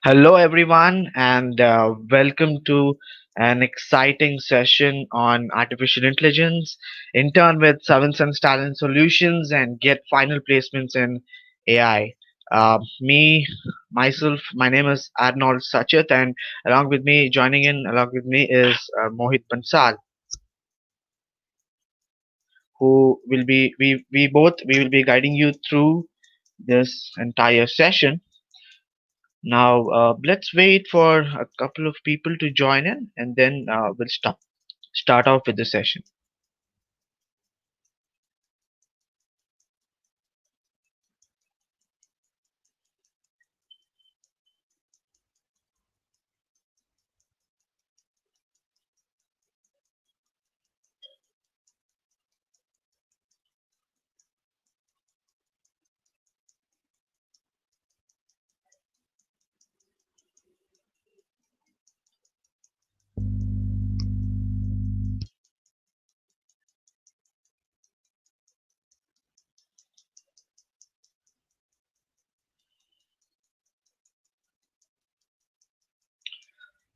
Hello, everyone, and welcome to an exciting session on artificial intelligence. Intern with Seven Sense Talent Solutions and get final placements in AI. My name is Arnold Sachet, and joining with me is Mohit Bansal, who will be we will be guiding you through this entire session. Now, let's wait for a couple of people to join in, and then we'll start off with the session.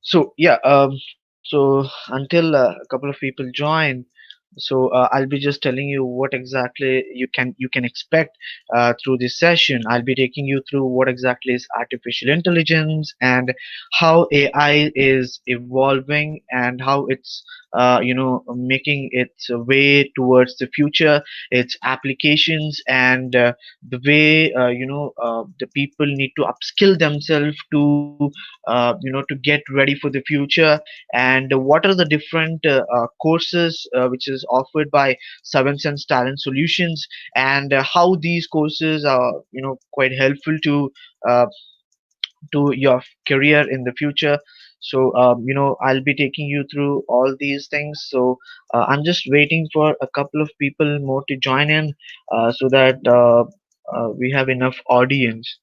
So yeah, so until a couple of people join, so I'll be just telling you what exactly you can expect through this session. I'll be taking you through what exactly is artificial intelligence and how AI is evolving and how it's making its way towards the future, its applications, and the way the people need to upskill themselves to to get ready for the future, and what are the different courses which is offered by Seven Sense Talent Solutions, and how these courses are quite helpful uh, to your career in the future. So I'll be taking you through all these things. So I'm just waiting for a couple of people more to join in so that we have enough audience.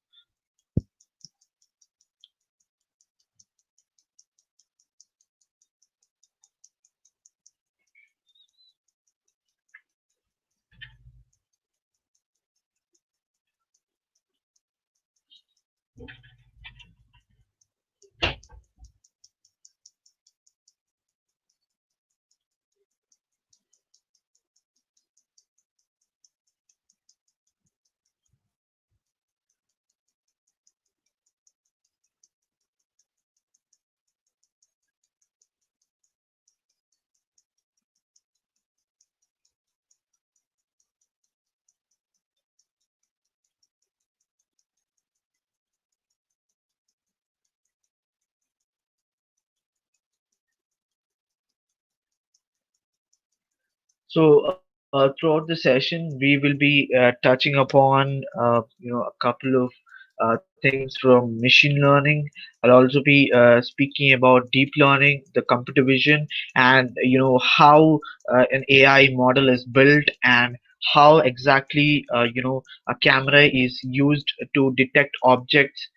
So throughout the session, we will be touching upon a couple of things from machine learning. I'll also be speaking about deep learning, the computer vision, and how an AI model is built, and how exactly a camera is used to detect objects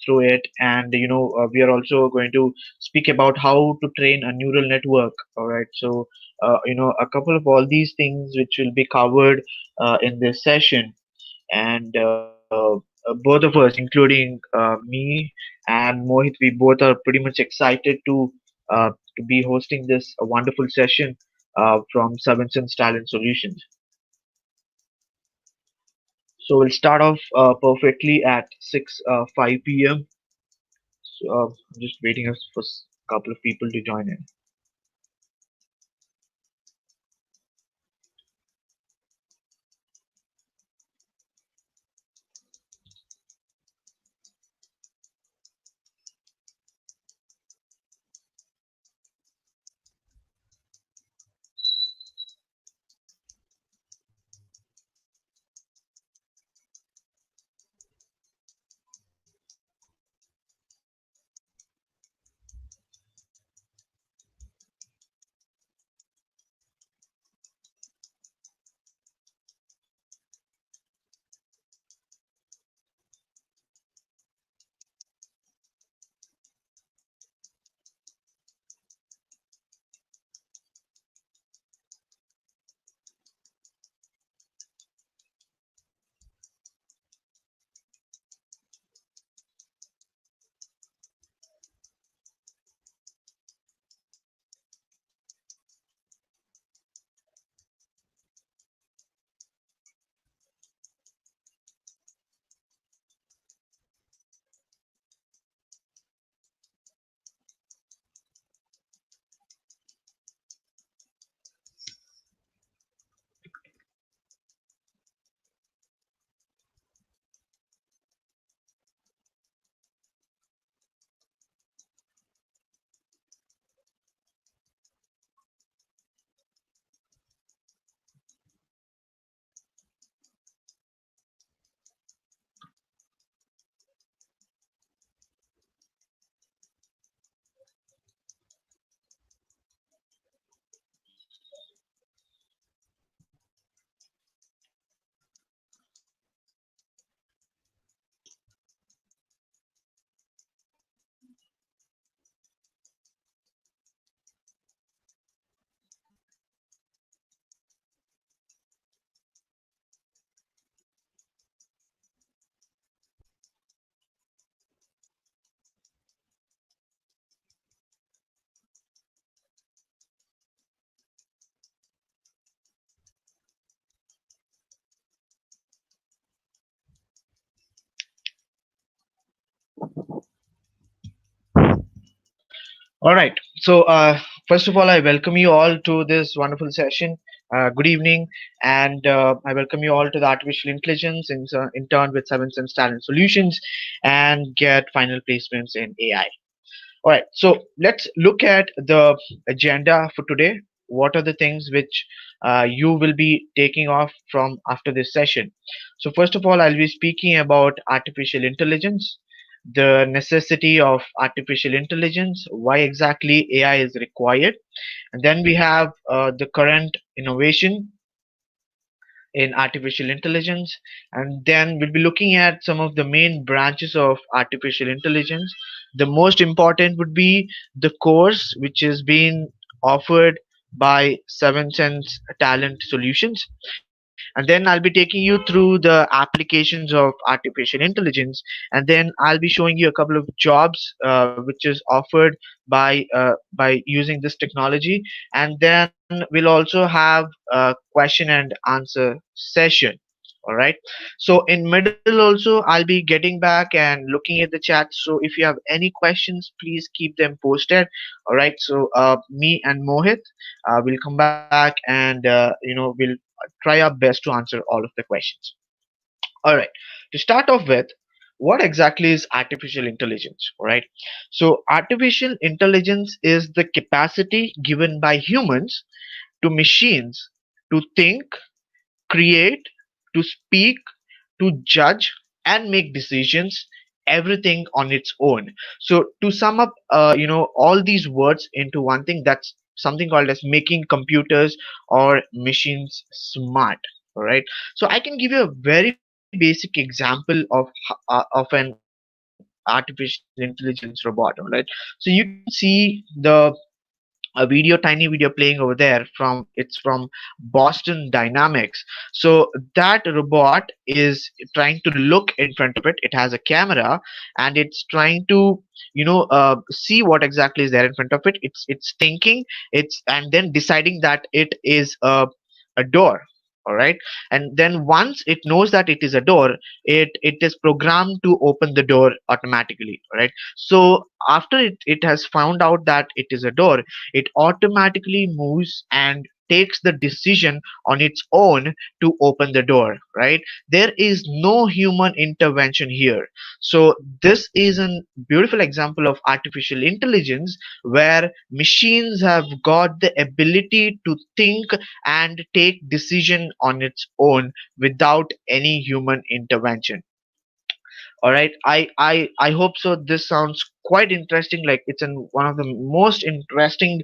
through it. And we are also going to speak about how to train a neural network. All right, so a couple of all these things which will be covered in this session, and both of us, including me and Mohit, we both are pretty much excited to be hosting this wonderful session from Seven Sense Talent Solutions. So we'll start off perfectly at 6 5 p.m. So I'm just waiting us for a couple of people to join in. All right. So, first of all, I welcome you all to this wonderful session. Good evening, and I welcome you all to the Artificial Intelligence in turn with 7 Sense Talent Solutions and get final placements in AI. All right. So, let's look at the agenda for today. What are the things which you will be taking off from after this session? So, first of all, I'll be speaking about artificial intelligence, the necessity of artificial intelligence, why exactly AI is required, and then we have the current innovation in artificial intelligence, and then we'll be looking at some of the main branches of artificial intelligence. The most important would be the course which is being offered by Seven Sense Talent Solutions, and then I'll be taking you through the applications of artificial intelligence, and then I'll be showing you a couple of jobs which is offered by using this technology, and then we'll also have a question and answer session. All right. So in middle also I'll be getting back and looking at the chat. So if you have any questions, please keep them posted. All right. So me and Mohit will come back and we'll try our best to answer all of the questions. All right. To start off with, what exactly is artificial intelligence? All right. So artificial intelligence is the capacity given by humans to machines to think, create, to speak, to judge, and make decisions, everything on its own. So to sum up all these words into one thing, that's something called as making computers or machines smart. All right. So I can give you a very basic example of an artificial intelligence robot. All right. So you can see a tiny video playing over there from Boston Dynamics. So that robot is trying to look in front of it. It has a camera and it's trying to see what exactly is there in front of it. It's thinking, it's and then deciding that it is a door. All right. And then once it knows that it is a door, it is programmed to open the door automatically. All right. So after it has found out that it is a door, it automatically moves and takes the decision on its own to open the door. Right. There is no human intervention here. So this is a beautiful example of artificial intelligence where machines have got the ability to think and take decision on its own without any human intervention. All right. I hope so. This sounds quite interesting. Like it's one of the most interesting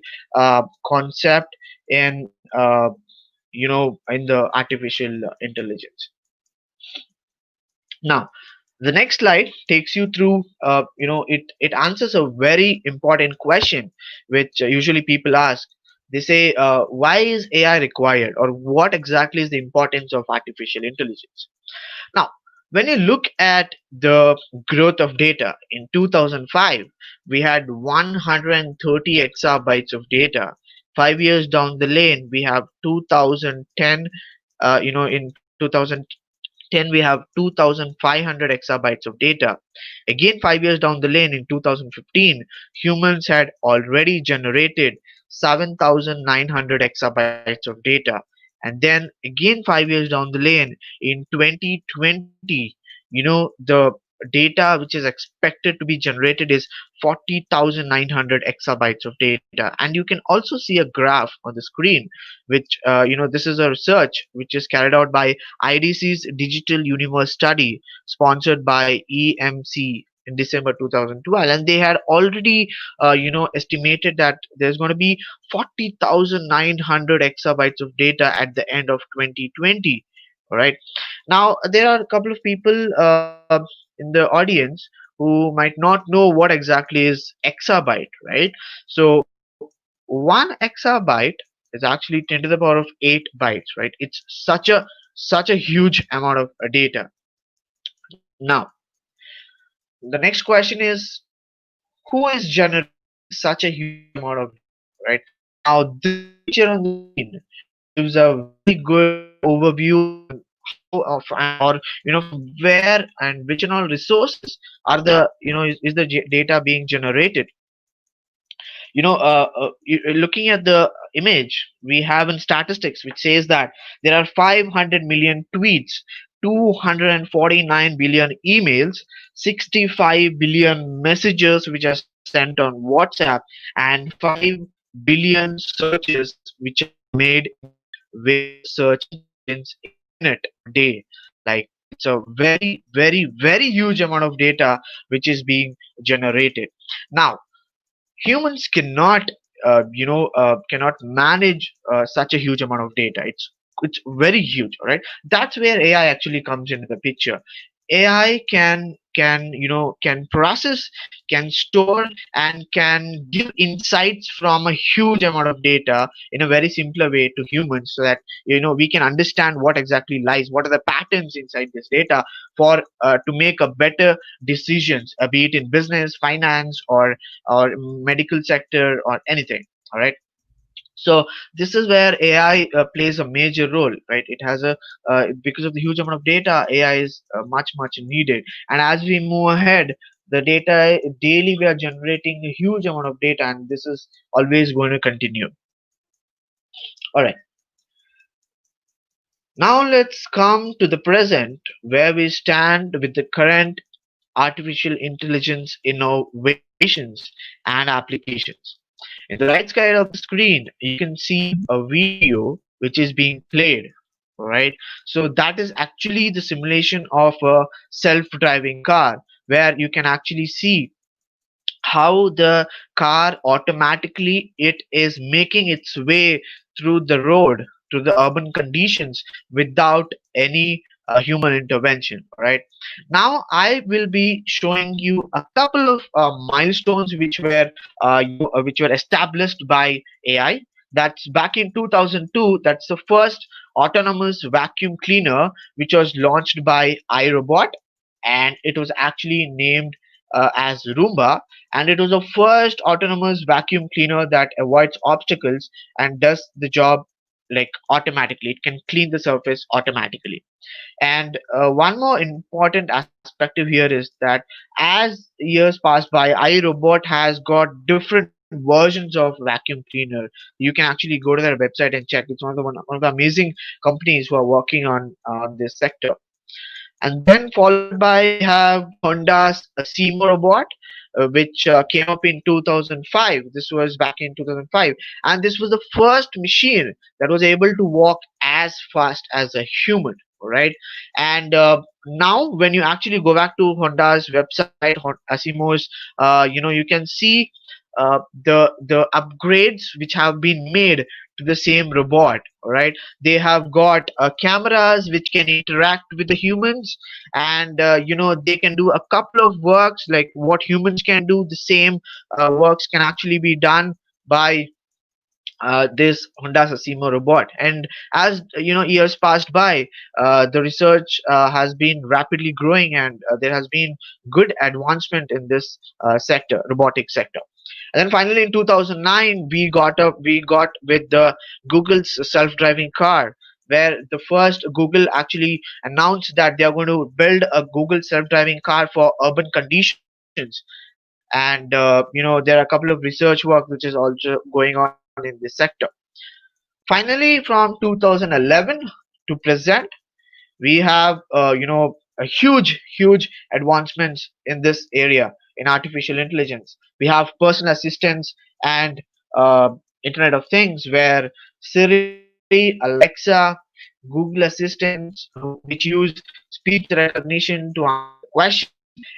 concept in the artificial intelligence. Now, the next slide takes you through. It answers a very important question, which usually people ask. They say, why is AI required, or what exactly is the importance of artificial intelligence? Now, when you look at the growth of data in 2005, we had 130 exabytes of data. 5 years down the lane, we have 2010. In 2010, we have 2,500 exabytes of data. Again, 5 years down the lane in 2015, humans had already generated 7,900 exabytes of data. And then again, 5 years down the lane in 2020, the data which is expected to be generated is 40,900 exabytes of data. And you can also see a graph on the screen, which this is a research which is carried out by IDC's Digital Universe Study, sponsored by EMC in December 2012, and they had already estimated that there's going to be 40,900 exabytes of data at the end of 2020. All right. Now there are a couple of people in the audience who might not know what exactly is exabyte, right? So one exabyte is actually 10 to the power of 8 bytes, right? It's such a huge amount of data. Now the next question is, who is generating such a huge amount of data, right? Now this picture on the screen gives a very good overview on how of or from where and which and all resources are the is the data being generated. looking at the image we have in statistics, which says that there are 500 million tweets, 249 billion emails, 65 billion messages which are sent on WhatsApp, and 5 billion searches which are made in various search engines in a minute a day. Like, it's a very, very, very huge amount of data which is being generated. Now, humans cannot manage such a huge amount of data. It's very huge, right? That's where AI actually comes into the picture. AI can process, can store, and can give insights from a huge amount of data in a very simpler way to humans, so that we can understand what exactly lies, what are the patterns inside this data, for to make a better decisions, be it in business, finance, or medical sector, or anything. All right. So this is where AI plays a major role, right? It has a because of the huge amount of data, AI is much needed. And as we move ahead, the data daily, we are generating a huge amount of data, and this is always going to continue. All right. Now let's come to the present, where we stand with the current artificial intelligence innovations and applications. In the right side of the screen, you can see a video which is being played, right? So that is actually the simulation of a self-driving car, where you can actually see how the car automatically it is making its way through the road, through the urban conditions, without any human intervention. Right. Now I will be showing you a couple of milestones which were established by AI. That's back in 2002. That's the first autonomous vacuum cleaner which was launched by iRobot, and it was actually named as Roomba, and it was the first autonomous vacuum cleaner that avoids obstacles and does the job like automatically. It can clean the surface automatically. And one more important aspect of here is that as years pass by, iRobot has got different versions of vacuum cleaner. You can actually go to their website and check. It's one of the amazing companies who are working on this sector. And then followed by we have Honda's Simo robot, which came up in 2005. This was back in 2005, and this was the first machine that was able to walk as fast as a human. Right. And now when you actually go back to Honda's website, Asimo's, you can see the upgrades which have been made to the same robot. Right. They have got cameras which can interact with the humans, and they can do a couple of works like what humans can do. The same works can actually be done by this Honda Sasimo robot. And as years passed by, the research has been rapidly growing, and there has been good advancement in this sector, robotics sector. And then finally in 2009, we got with the Google's self-driving car, where the first Google actually announced that they are going to build a Google self-driving car for urban conditions. And there are a couple of research work which is also going on in this sector. Finally, from 2011 to present, we have a huge advancements in this area in artificial intelligence. We have personal assistants and Internet of Things, where Siri, Alexa, Google Assistants, which use speech recognition to answer questions,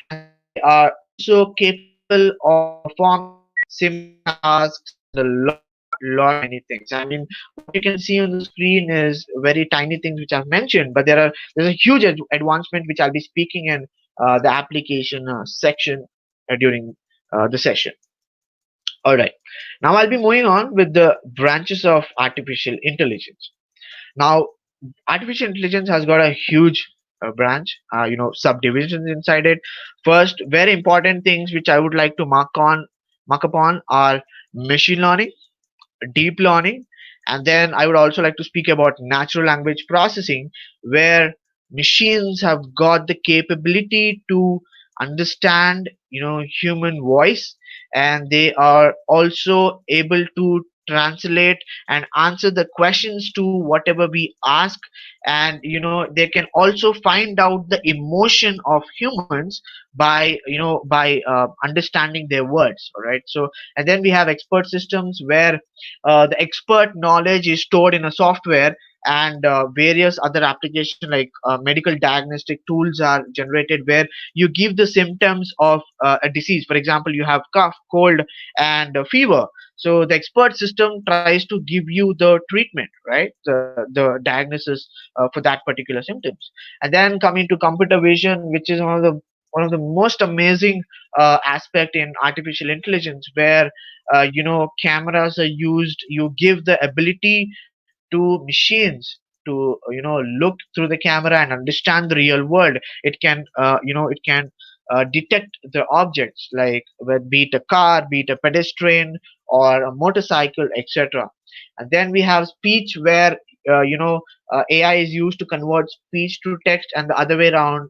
and they are also capable of performing similar tasks and a lot many things. I mean, what you can see on the screen is very tiny things which I've mentioned, but there's a huge advancement which I'll be speaking in the application section during the session. All right. Now I'll be moving on with the branches of artificial intelligence. Now, artificial intelligence has got a huge branch, subdivisions inside it. First, very important things which I would like to mark upon are machine learning, deep learning, and then I would also like to speak about natural language processing, where machines have got the capability to understand human voice, and they are also able to translate and answer the questions to whatever we ask. And they can also find out the emotion of humans by understanding their words. All right. So, and then we have expert systems where the expert knowledge is stored in a software, and various other applications like medical diagnostic tools are generated where you give the symptoms of a disease. For example, you have cough, cold, and fever. So the expert system tries to give you the treatment, right? The diagnosis for that particular symptoms. And then coming to computer vision, which is one of the most amazing aspect in artificial intelligence, where cameras are used. You give the ability to machines to look through the camera and understand the real world. It can detect the objects, like be it a car, be it a pedestrian, or a motorcycle, etc. And then we have speech, where AI is used to convert speech to text, and the other way around,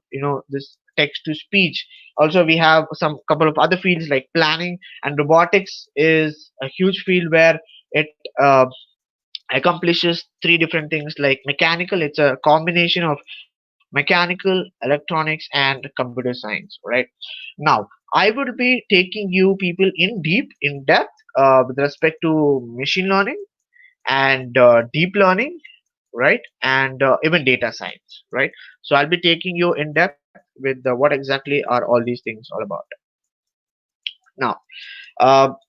this text to speech. Also, we have some couple of other fields like planning, and robotics is a huge field where it accomplishes three different things. Like mechanical, it's a combination of mechanical, electronics, and computer science, right? Now, I would be taking you people in depth with respect to machine learning and deep learning, right? And even data science, right? So I'll be taking you in depth with what exactly are all these things all about. Now,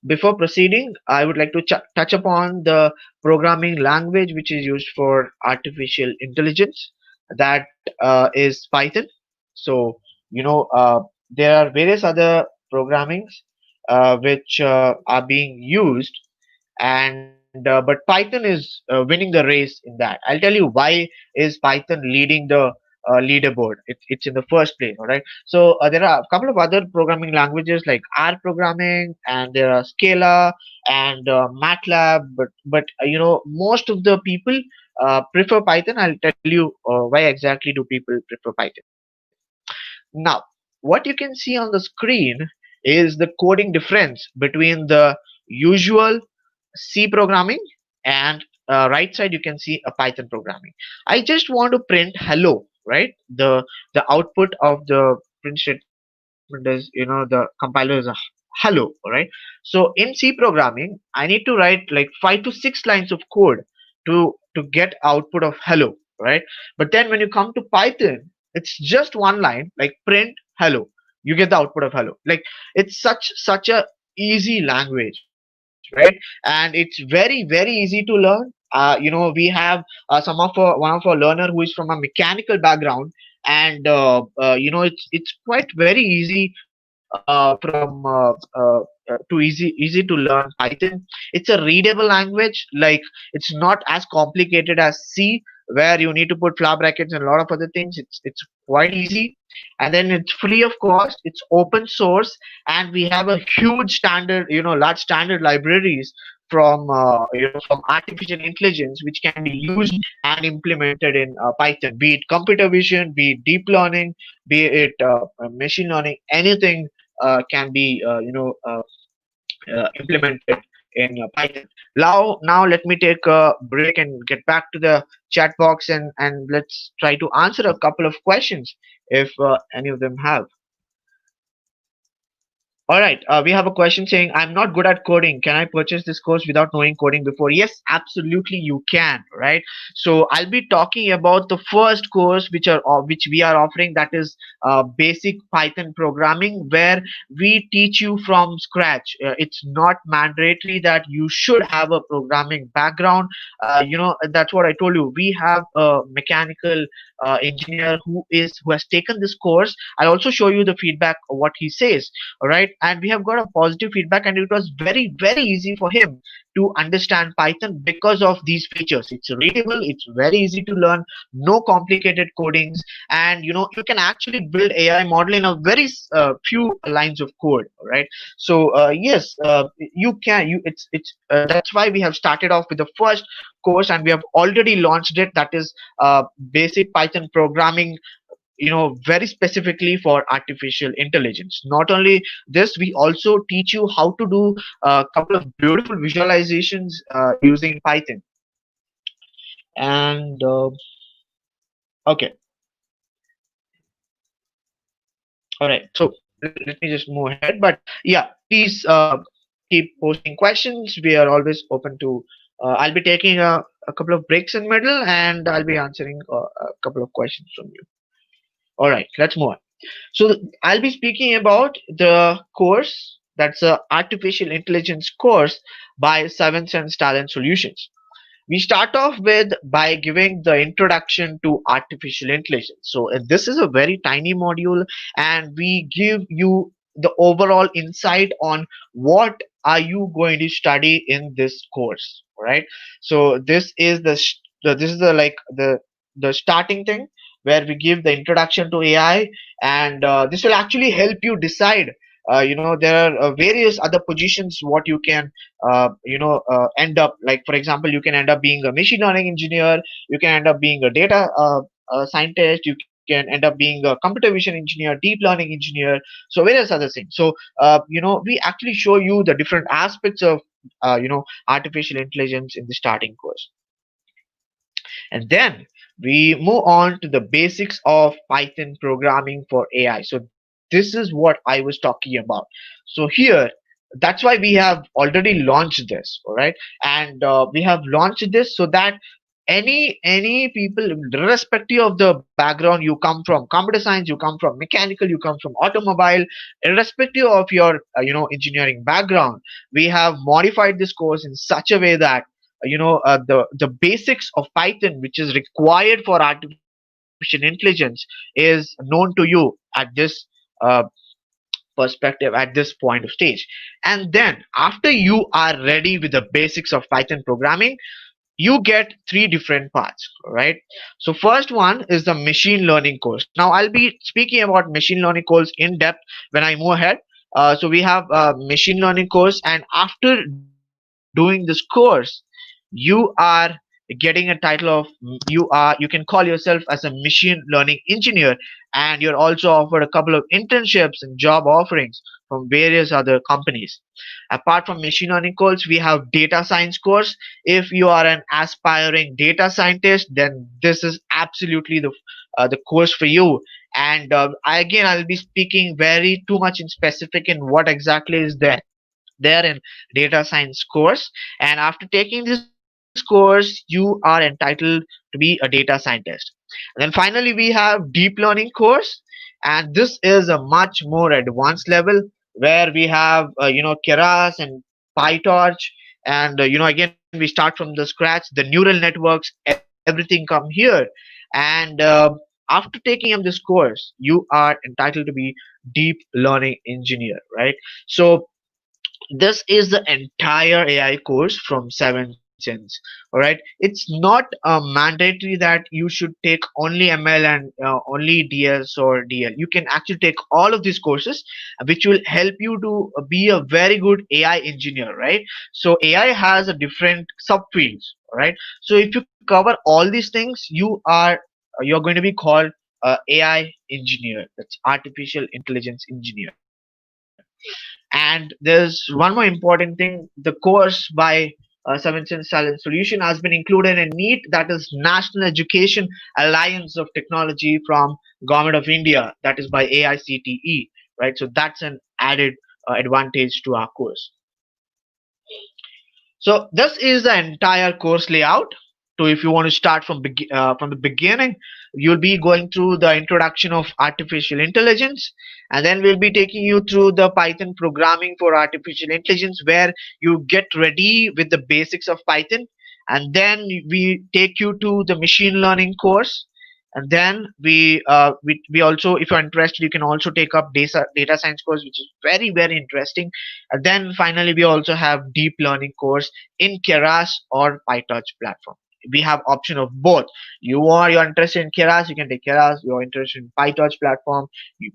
before proceeding, I would like to touch upon the programming language which is used for artificial intelligence. That is Python. So, there are various other programmings which are being used, and but Python is winning the race in that. I'll tell you why is Python leading the leaderboard. It's in the first place. All right. So there are a couple of other programming languages like R programming, and there are Scala and MATLAB. But most of the people prefer Python. I'll tell you why exactly do people prefer Python. Now, what you can see on the screen is the coding difference between the usual C programming, and right side you can see a Python programming. I just want to print hello, right? The output of the print statement is, the compiler is a hello, right? So in C programming, I need to write like 5 to 6 lines of code to get output of hello, right? But then when you come to Python, it's just one line, like print hello. You get the output of hello. Like, it's such a easy language, right? And it's very easy to learn. We have one of our learner who is from a mechanical background, and it's quite very easy easy to learn Python. It's a readable language. Like, it's not as complicated as C, where you need to put flower brackets and a lot of other things. It's quite easy, and then it's free of cost. It's open source, and we have a huge standard, large standard libraries from artificial intelligence, which can be used and implemented in Python. Be it computer vision, be it deep learning, be it machine learning, anything can be implemented in Python. Now let me take a break and get back to the chat box, and let's try to answer a couple of questions if any of them have. All right, we have a question saying, I'm not good at coding. Can I purchase this course without knowing coding before? Yes, absolutely you can, right? So I'll be talking about the first course which we are offering, that is basic Python programming, where we teach you from scratch. It's not mandatory that you should have a programming background. That's what I told you. We have a mechanical engineer who has taken this course. I'll also show you the feedback of what he says. All right, and we have got a positive feedback, and it was very easy for him to understand Python because of these features. It's readable, it's very easy to learn, no complicated codings, and you can actually build AI model in a very few lines of code. All right. So yes, you can you it's that's why we have started off with the first course, and we have already launched it. That is basic Python programming very specifically for artificial intelligence. Not only this, we also teach you how to do a couple of beautiful visualizations using Python. And okay, all right. So let me just move ahead. But yeah, please keep posting questions. We are always open to. I'll be taking a couple of breaks in middle, and I'll be answering a couple of questions from you. All right, let's move on. So I'll be speaking about the course, that's a artificial intelligence course by Seven Sense Talent Solutions. We start off with by giving the introduction to artificial intelligence. So this is a very tiny module, and we give you the overall insight on what are you going to study in this course, right? So this is this is the like the starting thing, where we give the introduction to AI, and this will actually help you decide. There are various other positions what you can end up, like for example, you can end up being a machine learning engineer, you can end up being a data scientist, you can end up being a computer vision engineer, deep learning engineer, so various other things. So we actually show you the different aspects of artificial intelligence in the starting course. And then we move on to the basics of Python programming for AI. So this is what I was talking about. So here, that's why we have already launched this, all right? And we have launched this so that any people, irrespective of the background, you come from computer science, you come from mechanical, you come from automobile, irrespective of your engineering background, we have modified this course in such a way that the basics of Python, which is required for artificial intelligence, is known to you at this uh, perspective, at this point of stage. And then after you are ready with the basics of Python programming, you get three different parts, right? So first one is the machine learning course. Now I'll be speaking about machine learning course in depth when I move ahead. So we have a machine learning course, and after doing this course, you are getting a title of, you can call yourself as a machine learning engineer, and you're also offered a couple of internships and job offerings from various other companies. Apart from machine learning course, we have data science course. If you are an aspiring data scientist, then this is absolutely the course for you. And I'll be speaking very too much in specific in what exactly is there in data science course. And after taking this course, you are entitled to be a data scientist. And then finally we have deep learning course, and this is a much more advanced level, where we have keras and pytorch, and again we start from the scratch, the neural networks, everything come here. And after taking up this course, you are entitled to be deep learning engineer, right? So this is the entire AI course from Seven Sense. All right, it's not mandatory that you should take only ML and only DS or DL. You can actually take all of these courses, which will help you to be a very good AI engineer, right? So AI has a different subfields, all right? So if you cover all these things, you're going to be called AI engineer. That's artificial intelligence engineer. And there's one more important thing: the course by Seven Sense Talent Solution has been included in NEET, that is National Education Alliance of Technology from Government of India, that is by AICTE, right? So that's an added advantage to our course. So this is the entire course layout. So if you want to start from the beginning, you'll be going through the introduction of artificial intelligence, and then we'll be taking you through the Python programming for artificial intelligence, where you get ready with the basics of Python, and then we take you to the machine learning course, and then we also, if you're interested, you can also take up data science course, which is very interesting. And then finally we also have deep learning course in Keras or PyTorch platform. We have option of both. You're interested in Keras, you can take Keras. You're interested in PyTorch platform,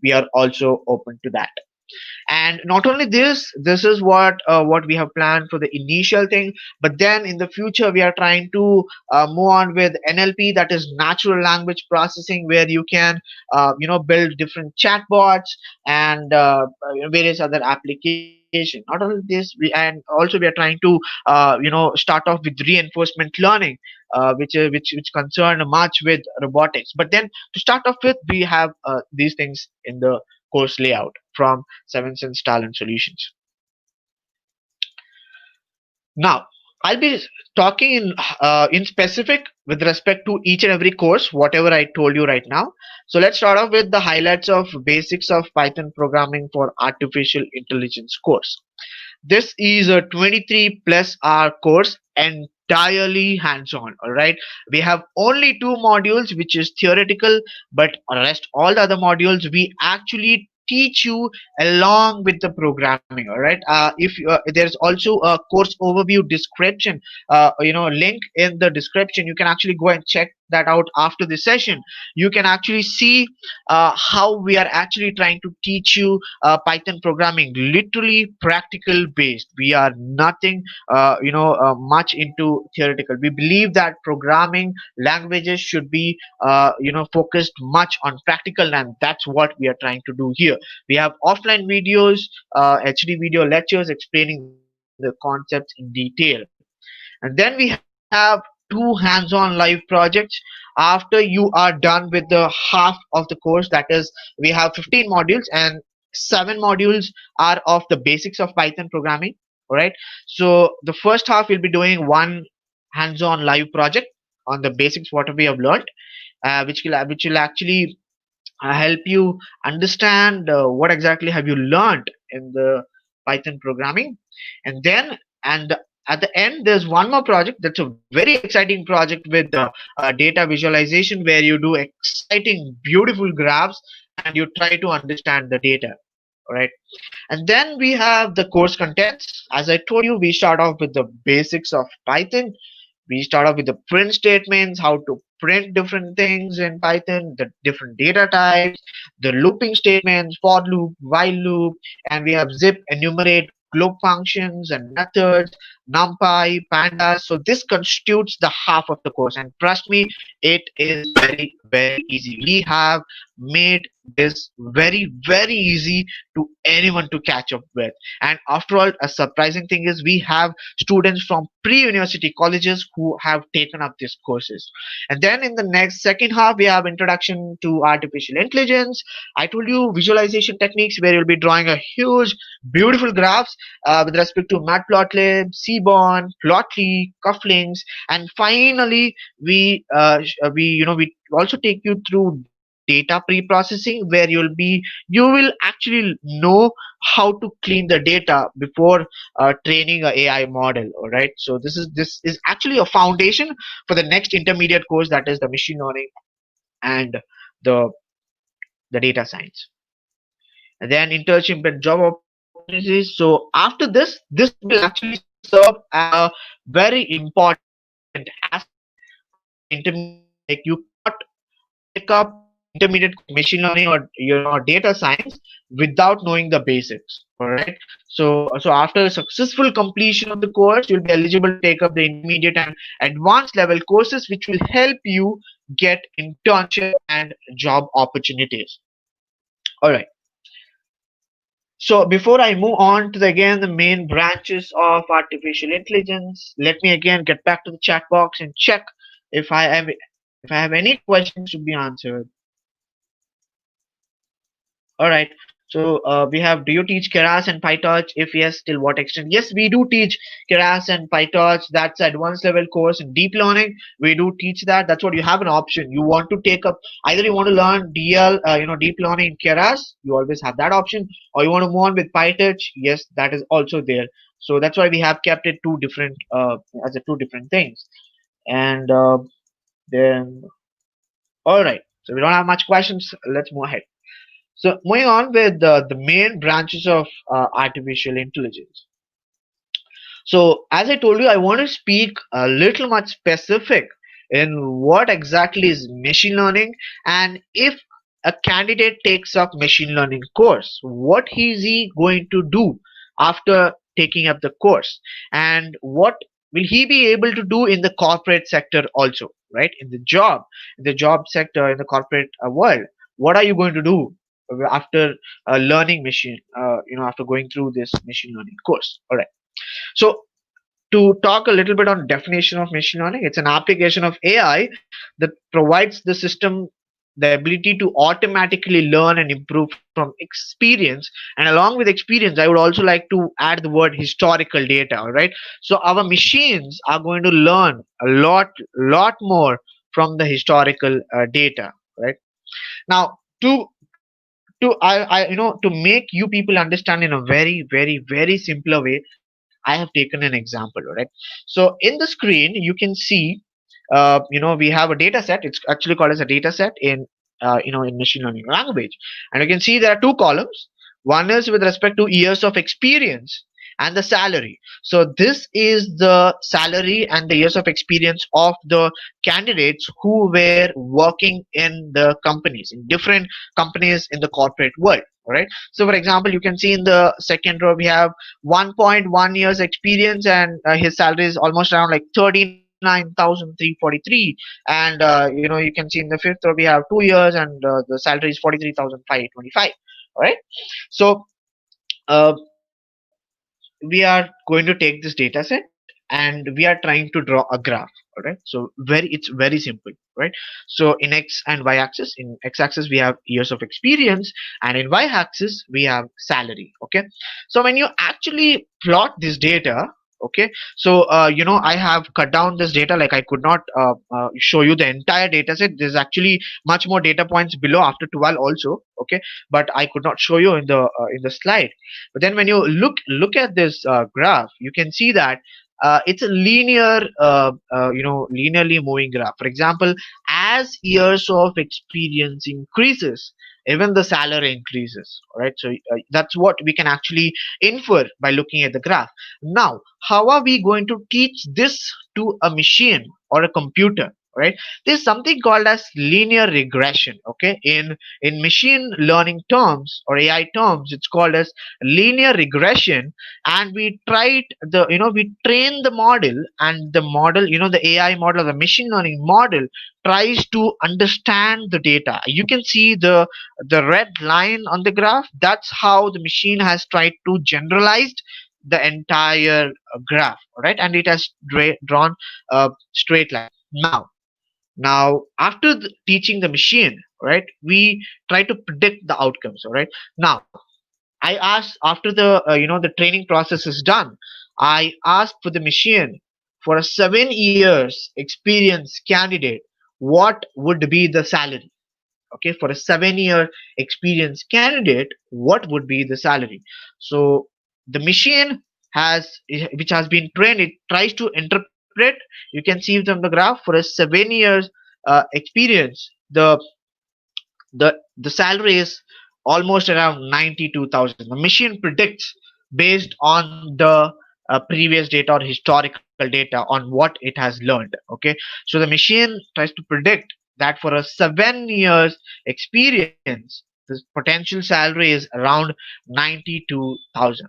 we are also open to that. And not only this, this is what we have planned for the initial thing, but then in the future we are trying to move on with NLP, that is natural language processing, where you can build different chatbots and various other applications. Not only this, and also we are trying to start off with reinforcement learning, which concern much with robotics. But then to start off with, we have these things in the course layout from Seven Sense Talent Solutions. Now, I'll be talking in specific with respect to each and every course, whatever I told you right now. So let's start off with the highlights of basics of Python programming for artificial intelligence course. This is a 23 plus hour course, entirely hands-on. All right, we have only two modules which is theoretical, but rest all the other modules we actually teach you along with the programming. All right, if there's also a course overview description, link in the description. You can actually go and check that out after this session. You can actually see how we are actually trying to teach you Python programming, literally practical based. We are nothing much into theoretical. We believe that programming languages should be focused much on practical, and that's what we are trying to do here. We have offline videos, HD video lectures explaining the concepts in detail. And then we have two hands-on live projects after you are done with the half of the course. That is, we have 15 modules, and 7 modules are of the basics of Python programming. All right. So the first half we'll be doing one hands-on live project on the basics what we have learned, which will actually help you understand what exactly have you learned in the Python programming. And then, and at the end, there's one more project that's a very exciting project with data visualization, where you do exciting beautiful graphs and you try to understand the data. All right. And then we have the course contents. As I told you, we start off with the basics of Python. We start off with the print statements, how to print different things in Python, the different data types, the looping statements, for loop, while loop, and we have zip, enumerate, globe functions and methods, numpy, pandas. So this constitutes the half of the course, and trust me, it is very, very easy. We have made this very, very easy to anyone to catch up with. And after all, a surprising thing is we have students from pre-university colleges who have taken up these courses. And then in the next second half, we have introduction to artificial intelligence. I told you visualization techniques, where you'll be drawing a huge, beautiful graphs with respect to matplotlib, seaborn, plotly, cufflinks, and finally we also take you through data pre-processing, where you will actually know how to clean the data before training a AI model. All right, so this is actually a foundation for the next intermediate course, that is the machine learning and the the data science. And then internship and job opportunities. So after this will actually serve as a very important aspect of the intermediate course. Like, you cannot take up intermediate machine learning or data science without knowing the basics. All right. So after a successful completion of the course, you'll be eligible to take up the intermediate and advanced level courses, which will help you get internship and job opportunities. All right. So before I move on to the main branches of artificial intelligence, let me again get back to the chat box and check if I have any questions to be answered. All right. So we have, do you teach Keras and PyTorch? If yes, till what extent? Yes, we do teach Keras and PyTorch. That's advanced level course in deep learning. We do teach that. That's what you have an option. You want to take up, either you want to learn DL, deep learning in Keras. You always have that option, or you want to move on with PyTorch. Yes, that is also there. So that's why we have kept it two different as a two different things. And then, all right. So we don't have much questions. Let's move ahead. So moving on with the main branches of artificial intelligence. So as I told you, I want to speak a little much specific in what exactly is machine learning, and if a candidate takes up machine learning course, what is he going to do after taking up the course, and what will he be able to do in the corporate sector also, right? In the job sector, in the corporate world, what are you going to do after learning after going through this machine learning course? All right. So to talk a little bit on definition of machine learning, it's an application of AI that provides the system the ability to automatically learn and improve from experience. And along with experience, I would also like to add the word historical data. All right. So our machines are going to learn a lot more from the historical data. Right. Now, to make you people understand in a very simpler way, I have taken an example. All right. So in the screen you can see, we have a data set. It's actually called as a data set in in machine learning language, and you can see there are two columns. One is with respect to years of experience and the salary. So this is the salary and the years of experience of the candidates who were working in the companies, in different companies in the corporate world. All right. So for example, you can see in the second row we have 1.1 years experience, and his salary is almost around like 39,343. And you can see in the fifth row we have 2 years, and the salary is 43,525. All right. So uh, we are going to take this data set and we are trying to draw a graph. All right. So it's very simple, right? So in x and y axis, in x axis we have years of experience, and in y axis we have salary. Okay. So when you actually plot this data, okay, so I have cut down this data. Like, I could not show you the entire data set. There's actually much more data points below after 12 also. Okay. But I could not show you in the slide. But then when you look at this graph, you can see that it's a linearly moving graph. For example, as years of experience increases, even the salary increases. All right. So that's what we can actually infer by looking at the graph. Now, how are we going to teach this to a machine or a computer? Right. There's something called as linear regression. Okay. In machine learning terms or AI terms, it's called as linear regression. And we train the model, and the model, the AI model, the machine learning model, tries to understand the data. You can see the red line on the graph. That's how the machine has tried to generalize the entire graph. All right. And it has drawn a straight line. Now, after teaching the machine, right, we try to predict the outcomes. All right. Now, I asked, after the training process is done, I asked for the machine, for a 7 years experience candidate, what would be the salary? Okay, for a 7 year experience candidate, what would be the salary? So the machine which has been trained, it tries to interpret. You can see from the graph, for a 7 years experience, the salary is almost around 92,000. The machine predicts based on the previous data or historical data on what it has learned. Okay, so the machine tries to predict that for a 7 years experience, the potential salary is around 92,000.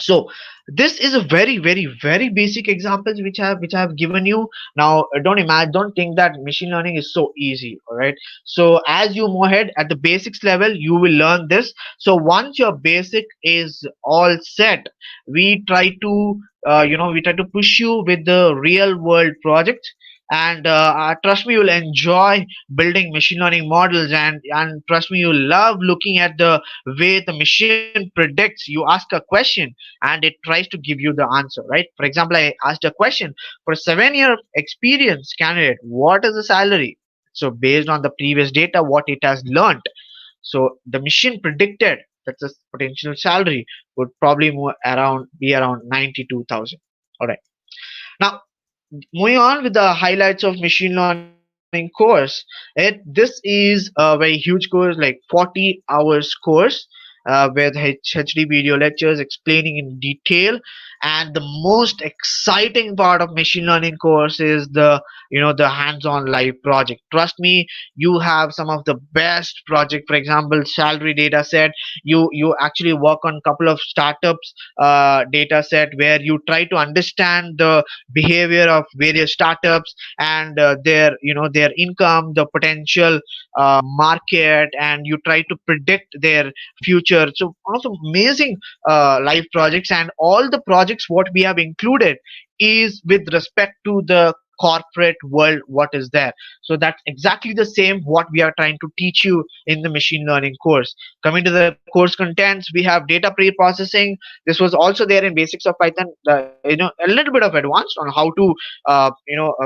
So this is a very basic examples which I have given you. Now, don't think that machine learning is so easy. All right. So as you move ahead at the basics level, you will learn this. So once your basic is all set, we try to push you with the real world project. And trust me, you'll enjoy building machine learning models, and trust me, you'll love looking at the way the machine predicts. You ask a question and it tries to give you the answer, right? For example, I asked a question, for a 7 year experience candidate, what is the salary? So based on the previous data, what it has learned, so the machine predicted that the potential salary would probably be around 92,000. All right. Now, moving on with the highlights of machine learning course, this is a very huge course, like 40 hours course. with HD video lectures explaining in detail. And the most exciting part of machine learning course is the hands-on live project. Trust me, you have some of the best project. For example, salary data set. You actually work on couple of startups data set where you try to understand the behavior of various startups and their income, the potential market, and you try to predict their future. So one of the amazing live projects, and all the projects what we have included is with respect to the corporate world what is there. So that's exactly the same what we are trying to teach you in the machine learning course. Coming to the course contents, we have data pre-processing. This was also there in basics of Python, a little bit of advanced on how to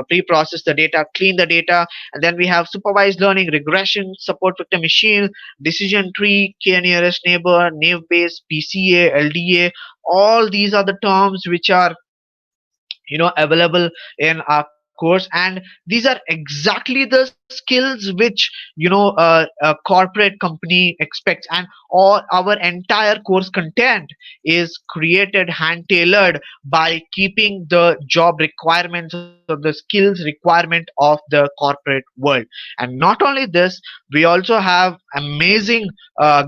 pre-process the data, clean the data. And then we have supervised learning, regression, support vector machine, decision tree, k nearest neighbor, naive bayes, PCA, LDA. All these are the terms which are available in our course, and these are exactly the skills which a corporate company expects. And all our entire course content is created hand tailored by keeping the job requirements or the skills requirement of the corporate world. And not only this, we also have amazing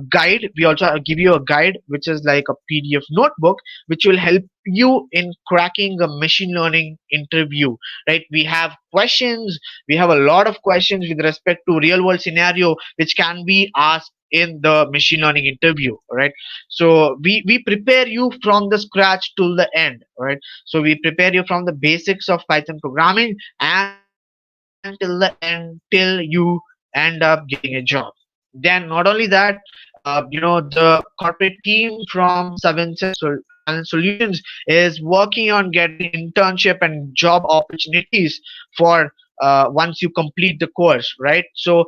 guide. We also give you a guide which is like a PDF notebook which will help you in cracking a machine learning interview, right? We have questions. We have a lot of questions with respect to real world scenario which can be asked in the machine learning interview, right? So we prepare you from the scratch till the end, right? So we prepare you from the basics of Python programming and till the end, till you end up getting a job. Then not only that, the corporate team from Talent Solutions is working on getting internship and job opportunities for once you complete the course, right? So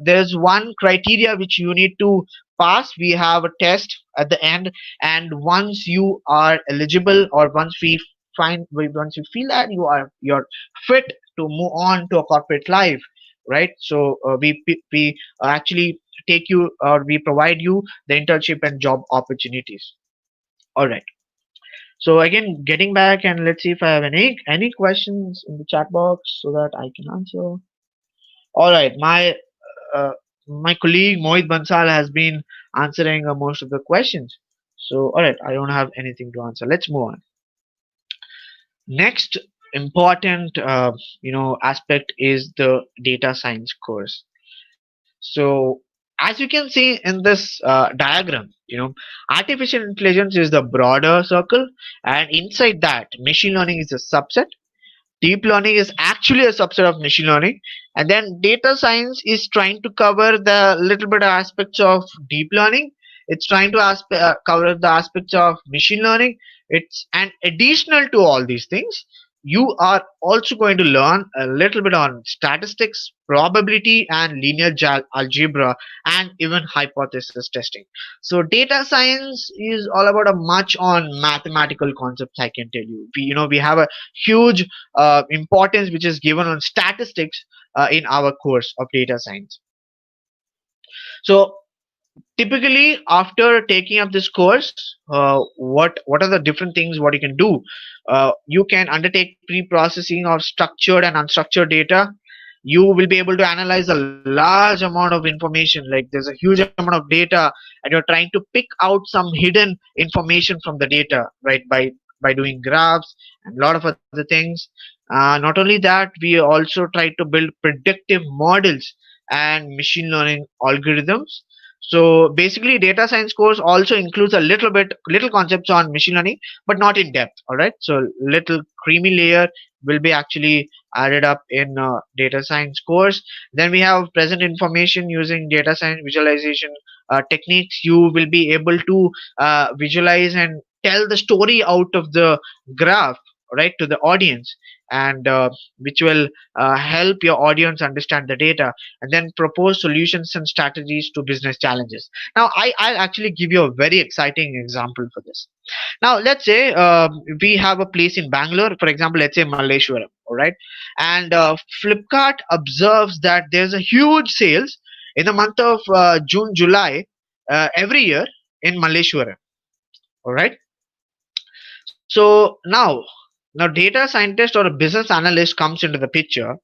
there's one criteria which you need to pass. We have a test at the end, and once you are eligible, or once you feel that you're fit to move on to a corporate life, right? So we actually take you, or we provide you the internship and job opportunities. All right. So again, getting back, and let's see if I have any questions in the chat box so that I can answer. All right, my colleague Mohit Bansal has been answering most of the questions. So all right, I don't have anything to answer. Let's move on. Next important aspect is the data science course. So as you can see in this diagram, artificial intelligence is the broader circle, and inside that machine learning is a subset. Deep learning is actually a subset of machine learning, and then data science is trying to cover the little bit of aspects of deep learning. It's trying to cover the aspects of machine learning. It's an additional to all these things. You are also going to learn a little bit on statistics, probability, and linear algebra, and even hypothesis testing. So data science is all about a much on mathematical concepts. I can tell you. We have a huge importance which is given on statistics in our course of data science. So typically after taking up this course, what are the different things what you can do? You can undertake pre-processing of structured and unstructured data. You will be able to analyze a large amount of information, like there's a huge amount of data, and you're trying to pick out some hidden information from the data, right? By doing graphs and a lot of other things. Not only that, we also try to build predictive models and machine learning algorithms. So basically data science course also includes a little concepts on machine learning, but not in depth. All right, so little creamy layer will be actually added up in data science course. Then we have present information using data science visualization techniques. You will be able to visualize and tell the story out of the graph, right, to the audience, and which will help your audience understand the data, and then propose solutions and strategies to business challenges. Now I'll actually give you a very exciting example for this. Now let's say we have a place in Bangalore, for example, let's say Malleshwaram, all right, and Flipkart observes that there's a huge sales in the month of June, July every year, in Malleshwaram. All right. So now data scientist or a business analyst comes into the picture,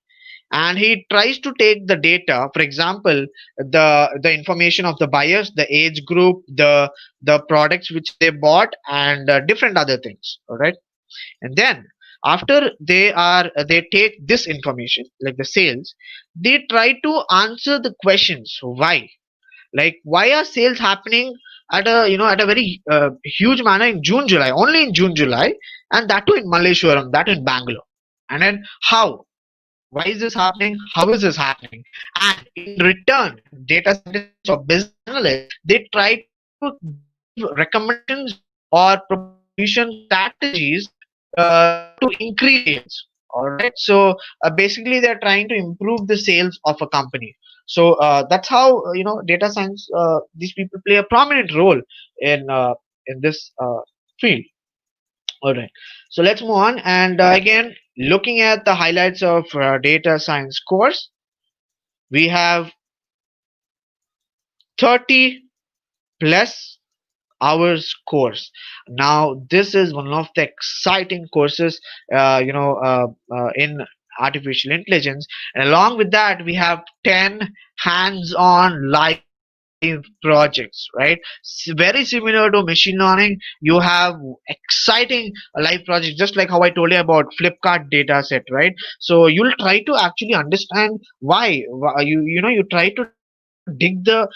and he tries to take the data, for example, the information of the buyers, the age group, the products which they bought, and different other things. All right. And then after they take this information like the sales, they try to answer the questions why. Like, why are sales happening at a at a very huge manner in June, July, only in June, July, and that too in Malleshwaram, that in Bangalore. And then how? Why is this happening? How is this happening? And in return, data scientists or business analysts, they try to give recommendations or propose solution strategies to increase sales. All right. So basically, they're trying to improve the sales of a company. So that's how data science. These people play a prominent role in this field. All right. So let's move on. And again, looking at the highlights of data science course, we have 30 plus hours course. Now, this is one of the exciting courses, in artificial intelligence. And along with that, we have 10 hands-on live projects, right? Very similar to machine learning. You have exciting live projects, just like how I told you about Flipkart data set, right? So you'll try to actually understand why you try to dig the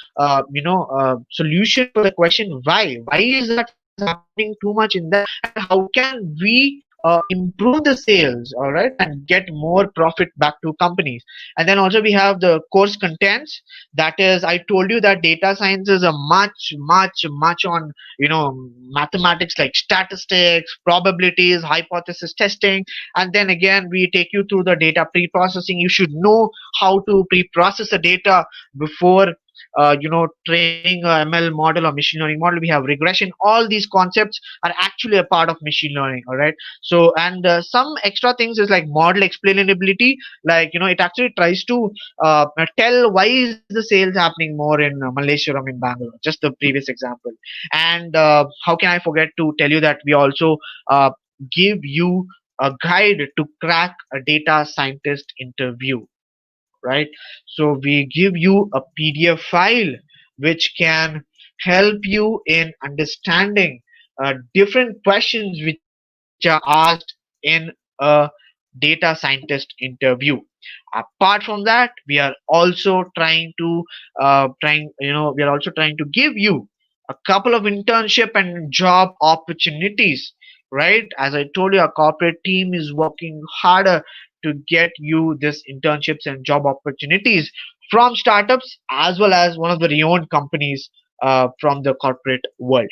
solution to the question why is that sales happening too much in that, and how can we improve the sales, all right, and get more profit back to companies. And then also we have the course contents. That is, I told you that data science is a much on mathematics, like statistics, probabilities, hypothesis testing. And then again, we take you through the data pre-processing. You should know how to pre-process the data before training a ML model or machine learning model. We have regression. All these concepts are actually a part of machine learning. All right. So, and some extra things is like model explainability. Like, it actually tries to tell why is the sales happening more in Malleshwaram in Bangalore, just the previous example. And how can I forget to tell you that we also give you a guide to crack a data scientist interview, right? So we give you a PDF file which can help you in understanding different questions which are asked in a data scientist interview. Apart from that, we are also trying to give you a couple of internship and job opportunities, right? As I told you, our corporate team is working harder to get you this internships and job opportunities from startups as well as one of the renowned companies from the corporate world.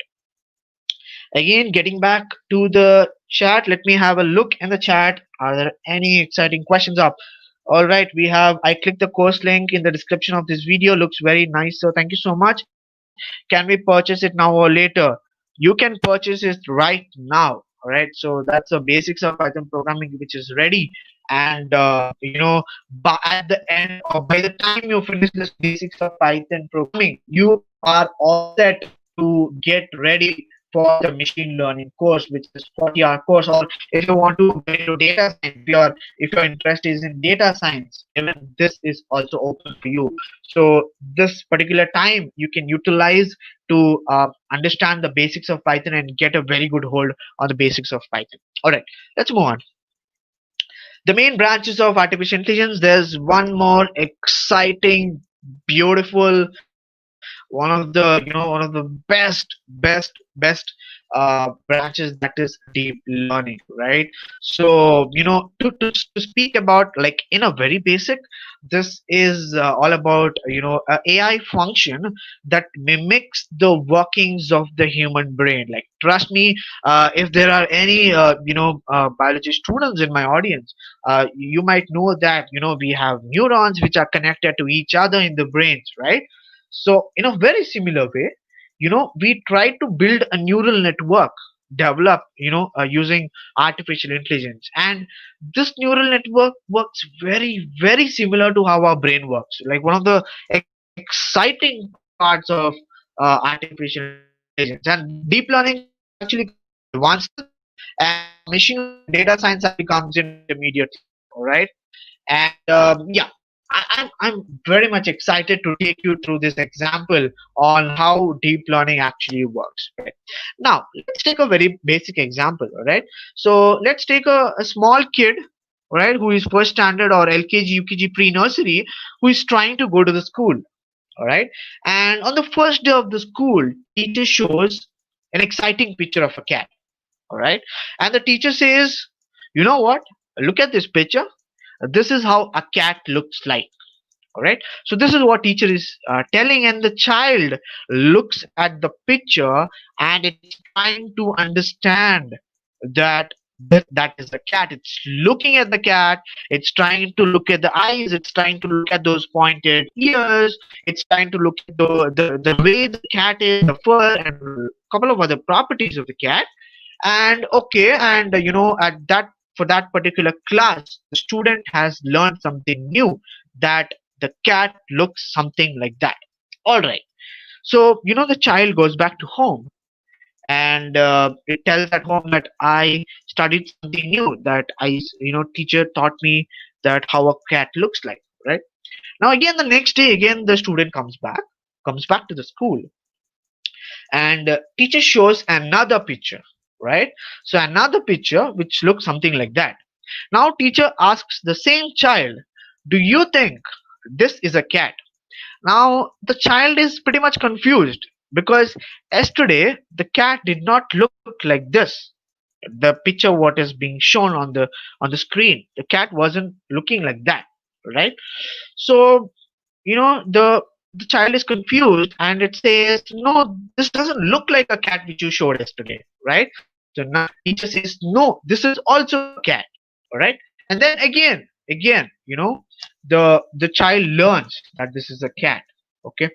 Again, getting back to the chat, let me have a look in the chat. Are there any exciting questions up? All right, I clicked the course link in the description of this video. Looks very nice. So thank you so much. Can we purchase it now or later? You can purchase it right now. All right. So that's the basics of Python programming, which is ready. And at the end or by the time you finish this basics of Python programming, you are all set to get ready for the machine learning course, which is 40-hour course. Or if you want to get into data science, if your interest is in data science, even this is also open for you. So this particular time you can utilize to understand the basics of Python and get a very good hold on the basics of Python. All right, let's move on. The main branches of artificial intelligence. There's one more exciting, beautiful, one of the best branches, that is deep learning, right? So to speak about, like, in a very basic, this is all about a AI function that mimics the workings of the human brain. Like, trust me, if there are any biology students in my audience, you might know that we have neurons which are connected to each other in the brains, right? So in a very similar way, we try to build a neural network develop using artificial intelligence, and this neural network works very similar to how our brain works. Like, one of the exciting parts of artificial intelligence intelligence. And deep learning comes actually comes in advanced level, and machine learning and data science actually comes in intermediate level. All right. And yeah, I'm very much excited to take you through this example on how deep learning actually works. Right? Now, let's take a very basic example. All right. So let's take a small kid, right, who is first standard or LKG, UKG, pre-nursery, who is trying to go to the school. All right. And on the first day of the school, teacher shows an exciting picture of a cat. All right. And the teacher says, you know what? Look at this picture. This is how a cat looks like. All right. So this is what teacher is telling, and the child looks at the picture and it's trying to understand that that is the cat. It's looking at the cat. It's trying to look at the eyes. It's trying to look at those pointed ears. It's trying to look at the way the cat is, the fur, and a couple of other properties of the cat. And okay, and at that, for that particular class, the student has learned something new, that the cat looks something like that. All right. So the child goes back to home, and it tells at home that I studied something new, that teacher taught me that how a cat looks like. Right. Now again, the next day, again the student comes back to the school, and teacher shows another picture. Right. So another picture which looks something like that. Now teacher asks the same child, do you think this is a cat? Now the child is pretty much confused, because yesterday the cat did not look like this. The picture what is being shown on the screen, the cat wasn't looking like that. Right. So the child is confused, and it says, no, this doesn't look like a cat which you showed yesterday. Right. So now teacher says, no, this is also a cat. All right. And then again the child learns that this is a cat. Okay.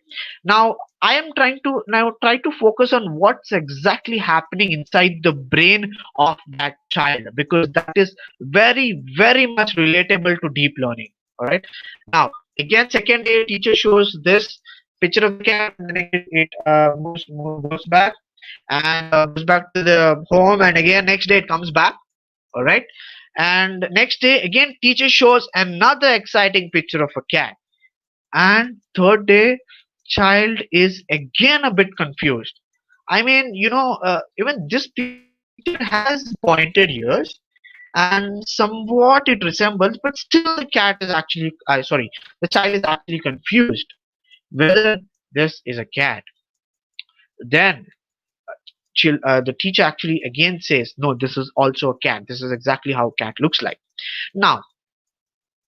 Now I am trying to now try to focus on what's exactly happening inside the brain of that child, because that is very very much relatable to deep learning. All right. Now again, second day, teacher shows this picture of the cat, and then it goes back, and goes back to the home, and again next day it comes back. All right. And next day again, teacher shows another exciting picture of a cat, and third day, child is again a bit confused. I mean, even this picture has pointed ears, and somewhat it resembles, but still the cat is actually sorry, the child is actually confused whether this is a cat. Then the teacher actually again says, no, this is also a cat. This is exactly how a cat looks like. Now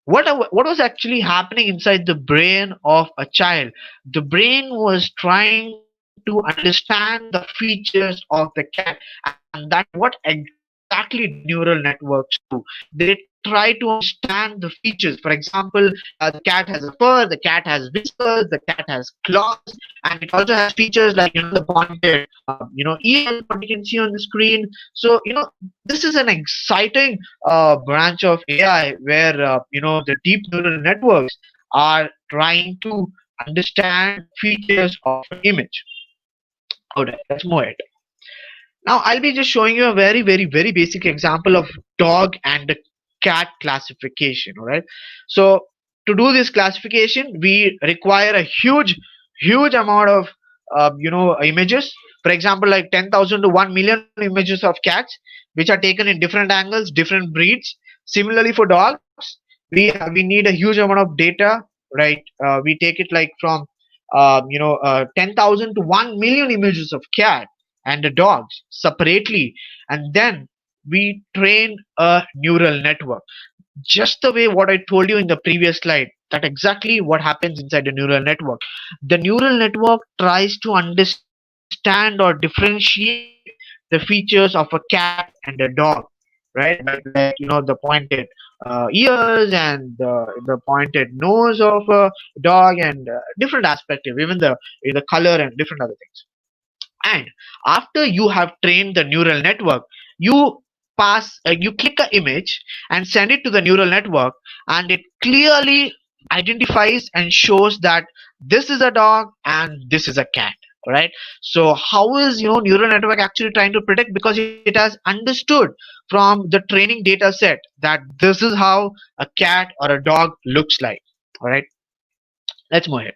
what was actually happening inside the brain of a child? The brain was trying to understand the features of the cat, and that what exactly neural networks do. They try to understand the features. For example, the cat has a fur, the cat has whiskers, the cat has claws, and it also has features like the pointed ears, what you can see on the screen. So this is an exciting branch of AI where the deep neural networks are trying to understand features of an image. Alright, let's move it. Now I'll be just showing you a very very very basic example of dog and cat classification. All right. So to do this classification, we require a huge amount of images. For example, like 10,000 to 1 million images of cats, which are taken in different angles, different breeds. Similarly for dogs, we need a huge amount of data. Right. We take it like from 10,000 to 1 million images of cat and the dogs separately, and then we train a neural network, just the way what I told you in the previous slide. That exactly what happens inside the neural network. The neural network tries to understand or differentiate the features of a cat and a dog, right? Like the pointed ears, and the pointed nose of a dog, and different aspect of even the color and different other things. And after you have trained the neural network, you click an image and send it to the neural network, and it clearly identifies and shows that this is a dog and this is a cat. right? So how is neural network actually trying to predict? Because it has understood from the training data set that this is how a cat or a dog looks like. All right, let's move ahead.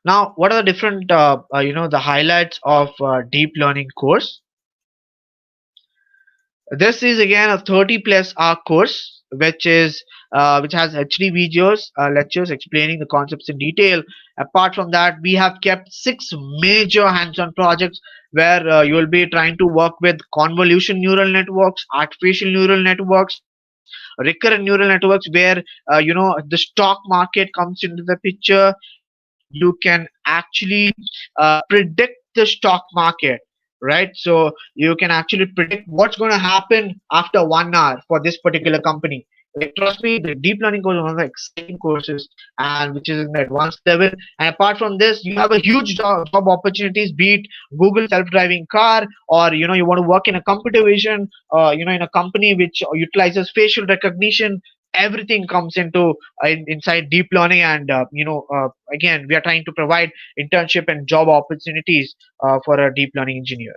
Now, what are the different the highlights of deep learning course? This is again a 30 plus hour course, which has HD videos, lectures explaining the concepts in detail. Apart from that, we have kept six major hands-on projects where you will be trying to work with convolution neural networks, artificial neural networks, recurrent neural networks, where the stock market comes into the picture. You can actually predict the stock market, right? So you can actually predict what's going to happen after 1 hour for this particular company. Like, trust me, the deep learning course is one of the exciting courses, and which is in the advanced level. And apart from this, you have a huge job opportunities, be it Google self-driving car, or you want to work in a computer vision, in a company which utilizes facial recognition. Everything comes into inside deep learning, and again, we are trying to provide internship and job opportunities for a deep learning engineer.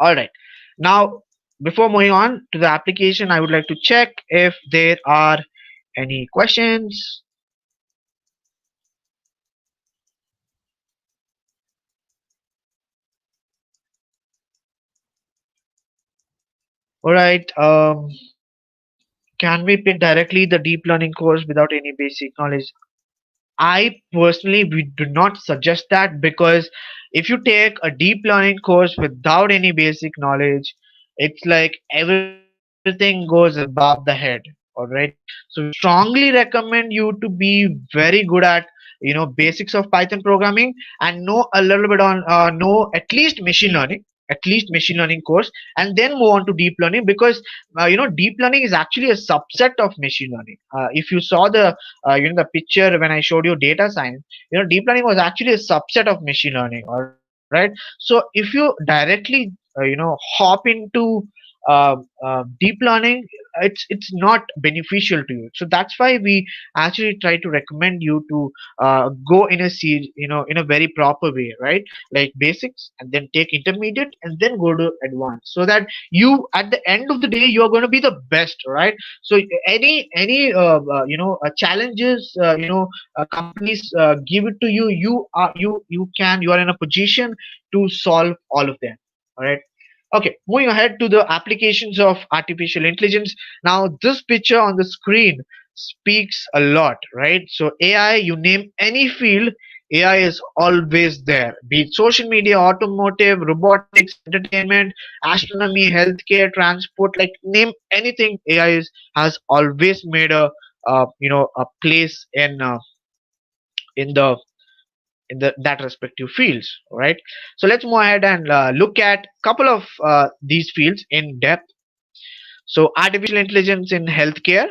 All right. Now, before moving on to the application, I would like to check if there are any questions. All right. Can we pick directly the deep learning course without any basic knowledge? I personally, we do not suggest that, because if you take a deep learning course without any basic knowledge, it's like everything goes above the head. All right. So we strongly recommend you to be very good at basics of Python programming, and know a little bit on know at least machine learning course, and then move on to deep learning, because deep learning is actually a subset of machine learning. If you saw the picture when I showed you data science, deep learning was actually a subset of machine learning. All right. So if you directly hop into deep learning, it's not beneficial to you. So that's why we actually try to recommend you to go in a in a very proper way, right? Like basics, and then take intermediate, and then go to advanced, so that you, at the end of the day, you are going to be the best, right? So any challenges companies give it to you, you are in a position to solve all of them. All right. Okay, moving ahead to the applications of artificial intelligence. Now, this picture on the screen speaks a lot, right? So AI, you name any field, AI is always there. Be it social media, automotive, robotics, entertainment, astronomy, healthcare, transport, like name anything, AI has always made a place in the that respective fields. All right. So let's move ahead and look at couple of these fields in depth. So artificial intelligence in healthcare.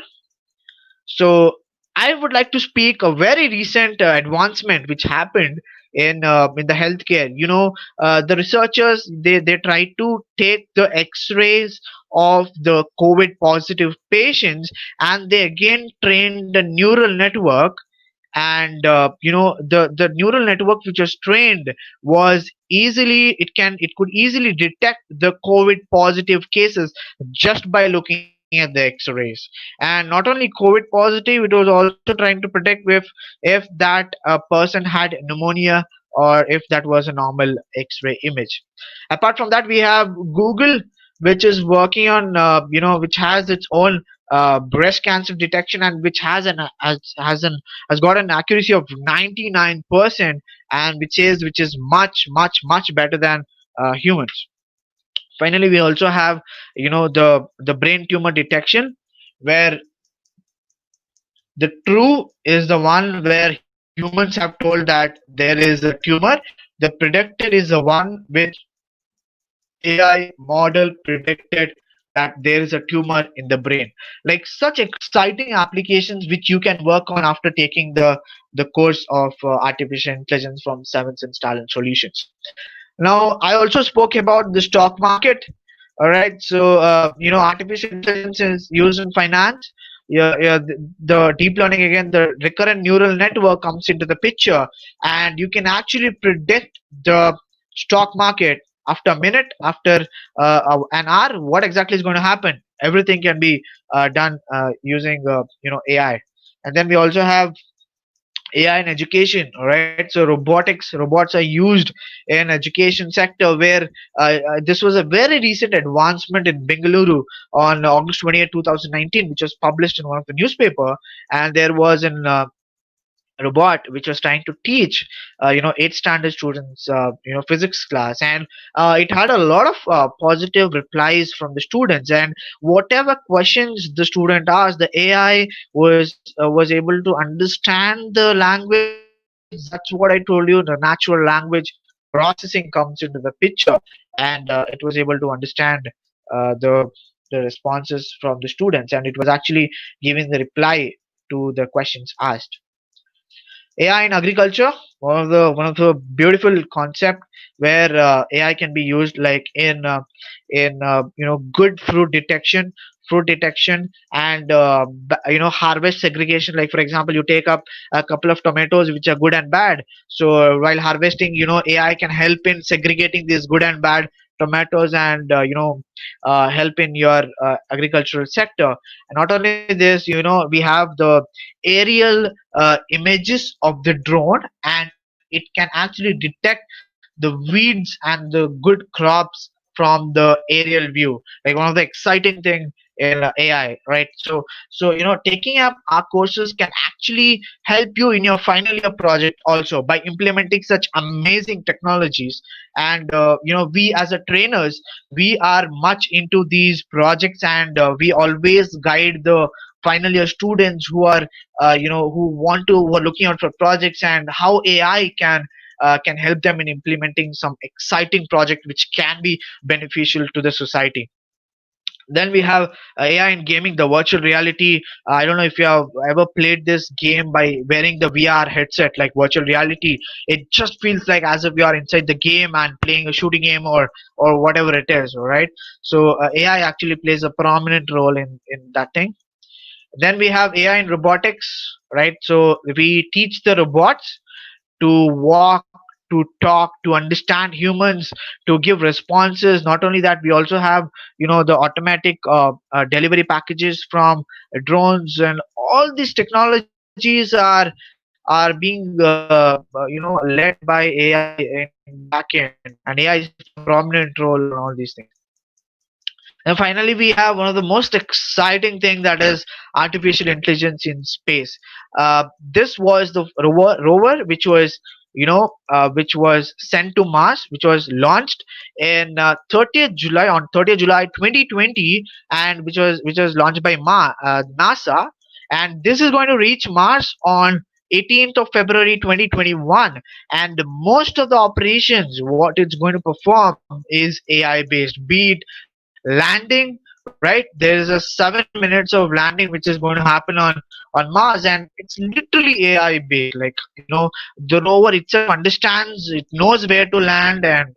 So I would like to speak a very recent advancement which happened in the healthcare. The researchers, they tried to take the X-rays of the COVID positive patients, and they again trained the neural network, and the neural network which was trained was it could easily detect the COVID positive cases just by looking at the X-rays. And not only COVID positive, it was also trying to predict if that person had pneumonia, or if that was a normal X-ray image. Apart from that, we have Google, which is working on which has its own breast cancer detection, and which has got an accuracy of 99%, and which is much much much better than humans. Finally, we also have the brain tumor detection, where the true is the one where humans have told that there is a tumor. The predicted is the one which AI model predicted that there is a tumor in the brain. Like, such exciting applications which you can work on after taking the course of artificial intelligence from Seven Sense Talent Solutions. Now, I also spoke about the stock market. All right. So, artificial intelligence is used in finance. the deep learning, again, the recurrent neural network comes into the picture, and you can actually predict the stock market after a minute, after an hour, what exactly is going to happen. Everything can be done using AI. And then we also have AI in education, all right? So robots are used in education sector, where this was a very recent advancement in Bengaluru on August 20th, 2019, which was published in one of the newspaper. And there was an robot which was trying to teach 8th standard students physics class, and it had a lot of positive replies from the students. And whatever questions the student asked, the AI was able to understand the language. That's what I told you, the natural language processing comes into the picture. And it was able to understand the responses from the students, and it was actually giving the reply to the questions asked. AI in agriculture, one of the beautiful concept where AI can be used, like in good fruit detection, and harvest segregation. Like for example, you take up a couple of tomatoes which are good and bad. So while harvesting, AI can help in segregating these good and bad tomatoes, and help in your agricultural sector. And not only this, we have the aerial images of the drone, and it can actually detect the weeds and the good crops from the aerial view, like one of the exciting thing in AI, right? So taking up our courses can actually help you in your final year project also, by implementing such amazing technologies. And we as a trainers, we are much into these projects, and we always guide the final year students who are who are looking out for projects, and how AI can help them in implementing some exciting project which can be beneficial to the society. Then we have AI in gaming, the virtual reality. I don't know if you have ever played this game by wearing the VR headset, like virtual reality. It just feels like as if you are inside the game and playing a shooting game, or whatever it is, all right? So AI actually plays a prominent role in that thing. Then we have AI in robotics, right? So we teach the robots to walk, to talk, to understand humans, to give responses. Not only that, we also have the automatic delivery packages from drones, and all these technologies are being led by AI in the back end, and AI is playing a prominent role on all these things. And finally, we have one of the most exciting thing, that is artificial intelligence in space. This was the rover which was sent to Mars, which was launched in 30th July on 30th July 2020, and which was launched by NASA. And this is going to reach Mars on 18th of February 2021. And most of the operations, what it's going to perform, is AI based. Be it landing, right? There is a 7 minutes of landing which is going to happen on Mars, and it's literally AI based. Like the rover itself understands, it knows where to land, and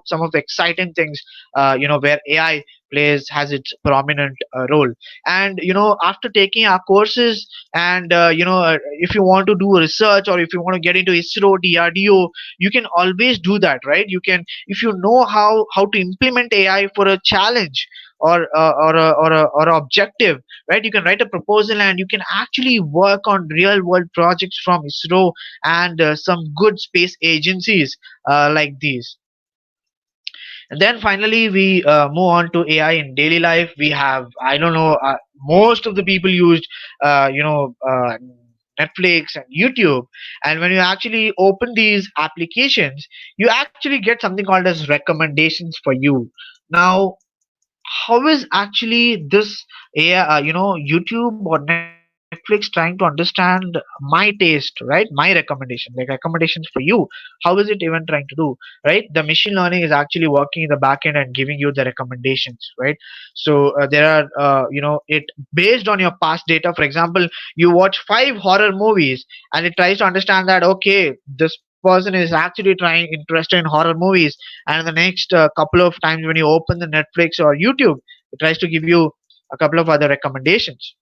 some of the exciting things where AI plays has its prominent role. And after taking our courses, and if you want to do research, or if you want to get into ISRO, DRDO, you can always do that, right? You can, if you know how to implement AI for a challenge, or a objective, right? You can write a proposal, and you can actually work on real world projects from ISRO, and some good space agencies like these. And then finally, we move on to AI in daily life. We have, I don't know, most of the people used, Netflix and YouTube. And when you actually open these applications, you actually get something called as recommendations for you. Now, how is actually this AI, YouTube or Netflix trying to understand my taste, right? My recommendation, like recommendations for you. How is it even trying to do, right? The machine learning is actually working in the back end and giving you the recommendations, right? So there are, it based on your past data. For example, you watch 5 horror movies, and it tries to understand that, okay, this person is actually trying interested in horror movies, and the next couple of times when you open the Netflix or YouTube, it tries to give you a couple of other recommendations.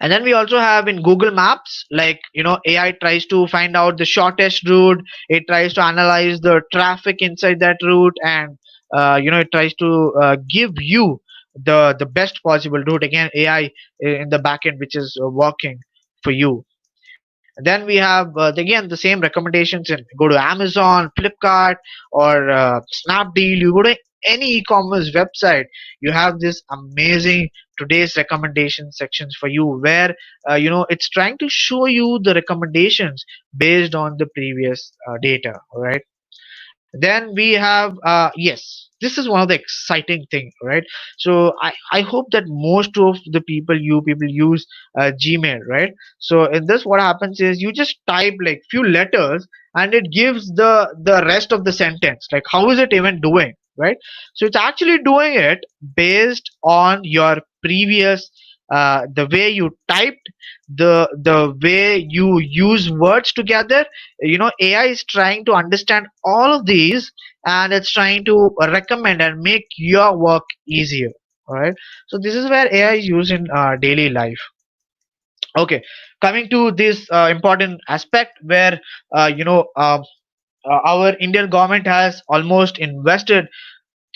And then we also have in Google Maps, like, AI tries to find out the shortest route. It tries to analyze the traffic inside that route, and it tries to give you the best possible route. Again, AI in the back end, which is working for you. Then we have again the same recommendations, and go to Amazon, Flipkart, or Snapdeal. You go to any e-commerce website, you have this amazing today's recommendation sections for you, where it's trying to show you the recommendations based on the previous data. All right. Then we have yes, this is one of the exciting thing, right? So I hope that most of the people use Gmail, right? So in this, what happens is you just type like few letters, and it gives the rest of the sentence. Like, how is it even doing, right? So it's actually doing it based on your previous the way you typed, the way you use words together. AI is trying to understand all of these, and it's trying to recommend and make your work easier. All right. So this is where AI is used in daily life. Okay, coming to this important aspect where uh, you know uh, our Indian government has almost invested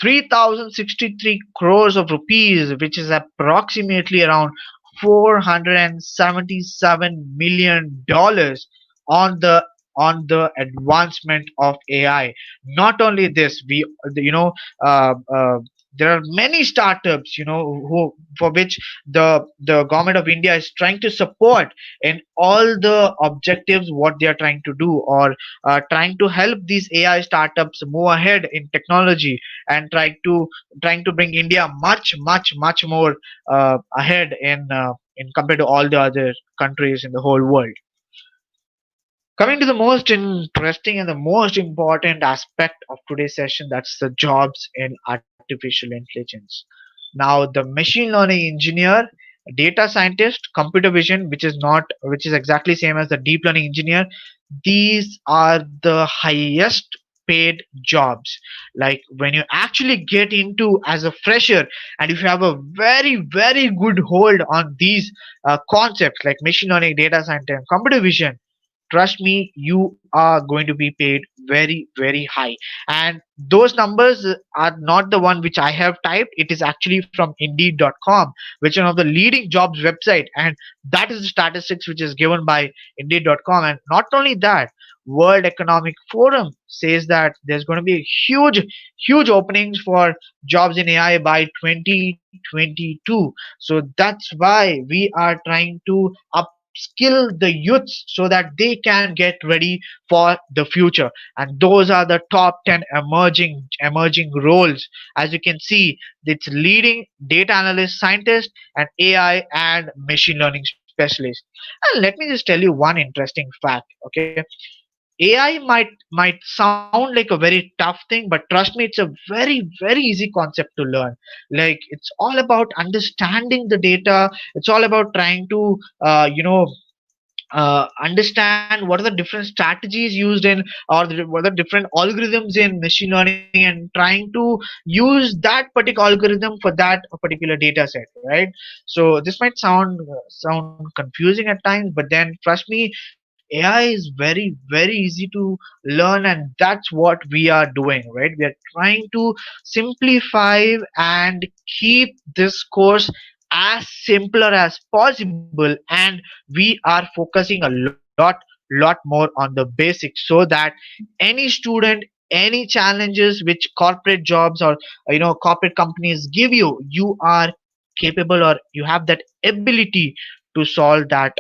3,063 crores of rupees, which is approximately around $477 million on the advancement of AI. Not only this, you know uh, uh, there are many startups, who for which the government of India is trying to support in all the objectives what they are trying to do, or trying to help these AI startups move ahead in technology, and trying to bring India much more ahead in compared to all the other countries in the whole world. Coming to the most interesting and the most important aspect of today's session, that's the jobs in artificial intelligence. Now, the machine learning engineer, data scientist, computer vision, which is exactly same as the deep learning engineer, these are the highest paid jobs. Like, when you actually get into as a fresher, and if you have a very good hold on these concepts like machine learning, data science, and computer vision, trust me, you are going to be paid very high. And those numbers are not the one which I have typed. It is actually from Indeed.com, which is one of the leading jobs website, and that is the statistics which is given by Indeed.com. And not only that, World Economic Forum says that there's going to be huge openings for jobs in AI by 2022. So that's why we are trying to upskill the youths so that they can get ready for the future. And those are the top 10 emerging roles. As you can see, it's leading data analyst, scientist, and AI and machine learning specialist. And let me just tell you one interesting fact. Okay, AI might sound like a very tough thing, but trust me, it's a very easy concept to learn. Like, it's all about understanding the data. It's all about trying to understand what are the different strategies used in, or what are the different algorithms in machine learning, and trying to use that particular algorithm for that particular data set, right? So this might sound confusing at times, but then trust me, AI is very easy to learn, and that's what we are doing, right? We are trying to simplify and keep this course as simpler as possible, and we are focusing a lot more on the basics, so that any student, any challenges which corporate jobs or corporate companies give you, you are capable, or you have that ability to solve that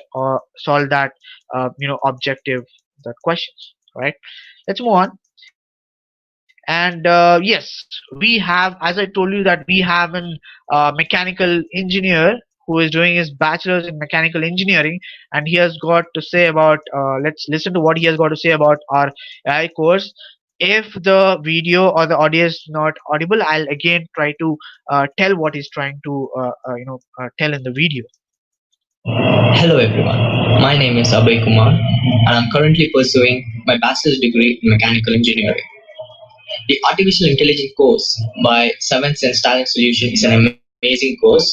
objective, that questions, right? Let's move on. And yes, we have, as I told you, that we have an mechanical engineer who is doing his bachelor's in mechanical engineering, and he has got to say about let's listen to what he has got to say about our AI course. If the video or the audio is not audible, I'll again try to tell what he's trying to tell in the video. Hello everyone, my name is Abhay Kumar and I'm currently pursuing my bachelor's degree in mechanical engineering. The Artificial Intelligence course by Seventh Sense Talent Solution is an amazing course.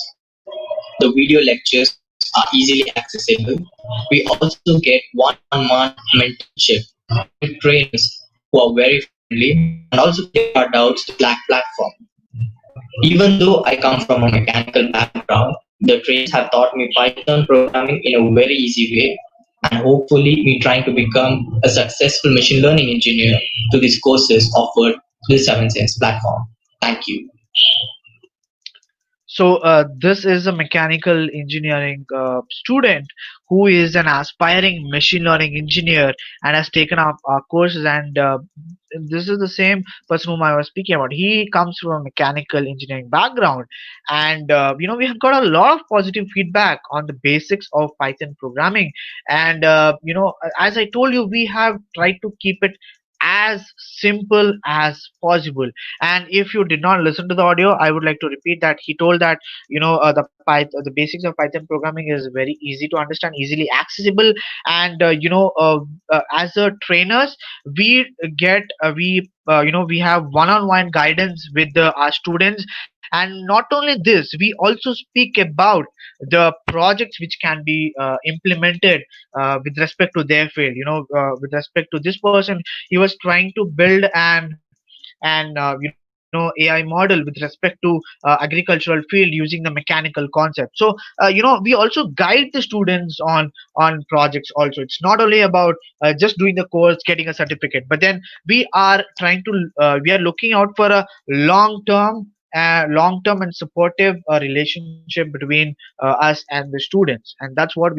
The video lectures are are easily accessible. We also get one-on-one mentorship with trainers who are very friendly and also clear our doubts to Slack platform. Even though I come from a mechanical background, the trainers have taught me Python programming in a very easy way, and hopefully me trying to become a successful machine learning engineer through these courses offered through the 7sense platform. Thank you. So this is a mechanical engineering student who is an aspiring machine learning engineer and has taken up our courses. And this is the same person whom I was speaking about. He comes from a mechanical engineering background, and we have got a lot of positive feedback on the basics of Python programming. And as I told you, we have tried to keep it as simple as possible. And if you did not listen to the audio, I would like to repeat that he told that the basics of Python programming is very easy to understand, easily accessible, and as a trainers, we get we have one-on-one guidance with our students. And not only this, we also speak about the projects which can be implemented with respect to their field. With respect to this person, he was trying to build AI model with respect to agricultural field using the mechanical concept. So we also guide the students on projects also. It's not only about just doing the course, getting a certificate, but then we are looking out for a long term and supportive relationship between us and the students. And that's what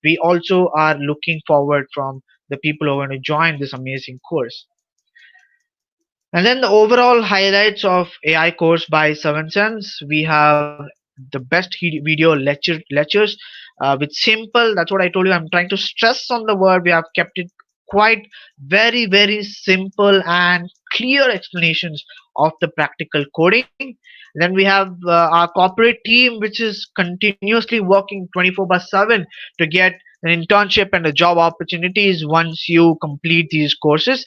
we also are looking forward from the people who are going to join this amazing course. And then the overall highlights of AI course by Seven Sense, we have the best video lectures with simple. That's what I told you. I'm trying to stress on the word. We have kept it quite very simple and clear explanations of the practical coding. Then we have our corporate team, which is continuously working 24/7 to get an internship and the job opportunities once you complete these courses.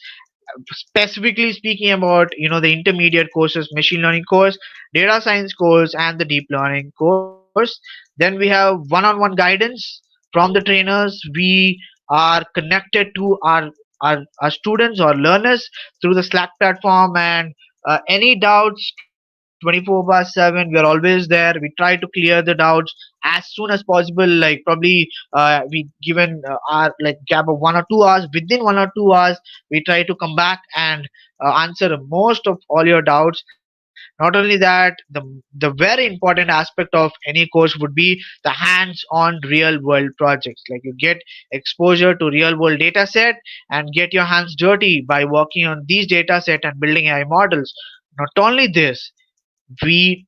Specifically speaking about the intermediate courses, machine learning course, data science course, and the deep learning course. Then we have one-on-one guidance from the trainers. We are connected to our students or learners through the Slack platform. And any doubts, 24/7, we are always there. We try to clear the doubts as soon as possible. Like probably we given our like gap of 1 or 2 hours. Within 1 or 2 hours, we try to come back and answer most of all your doubts. Not only that, the very important aspect of any course would be the hands-on real-world projects. Like you get exposure to real-world data set and get your hands dirty by working on these data set and building AI models. Not only this, we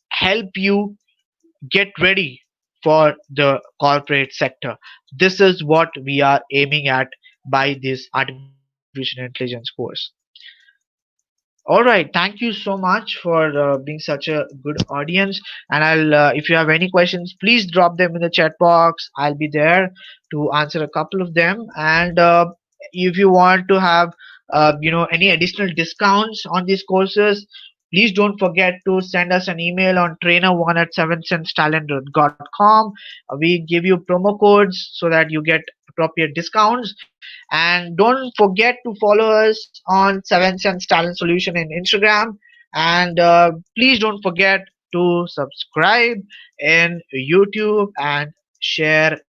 help you get ready for the corporate sector. This is what we are aiming at by this artificial intelligence course. All right, thank you so much for being such a good audience. And if you have any questions, please drop them in the chat box. I'll be there to answer a couple of them. And if you want to have, any additional discounts on these courses, please don't forget to send us an email on trainer1 at 7centstalent.com. We give you promo codes so that you get appropriate discounts. And don't forget to follow us on 7cents Talent Solution in Instagram. And please don't forget to subscribe in YouTube and share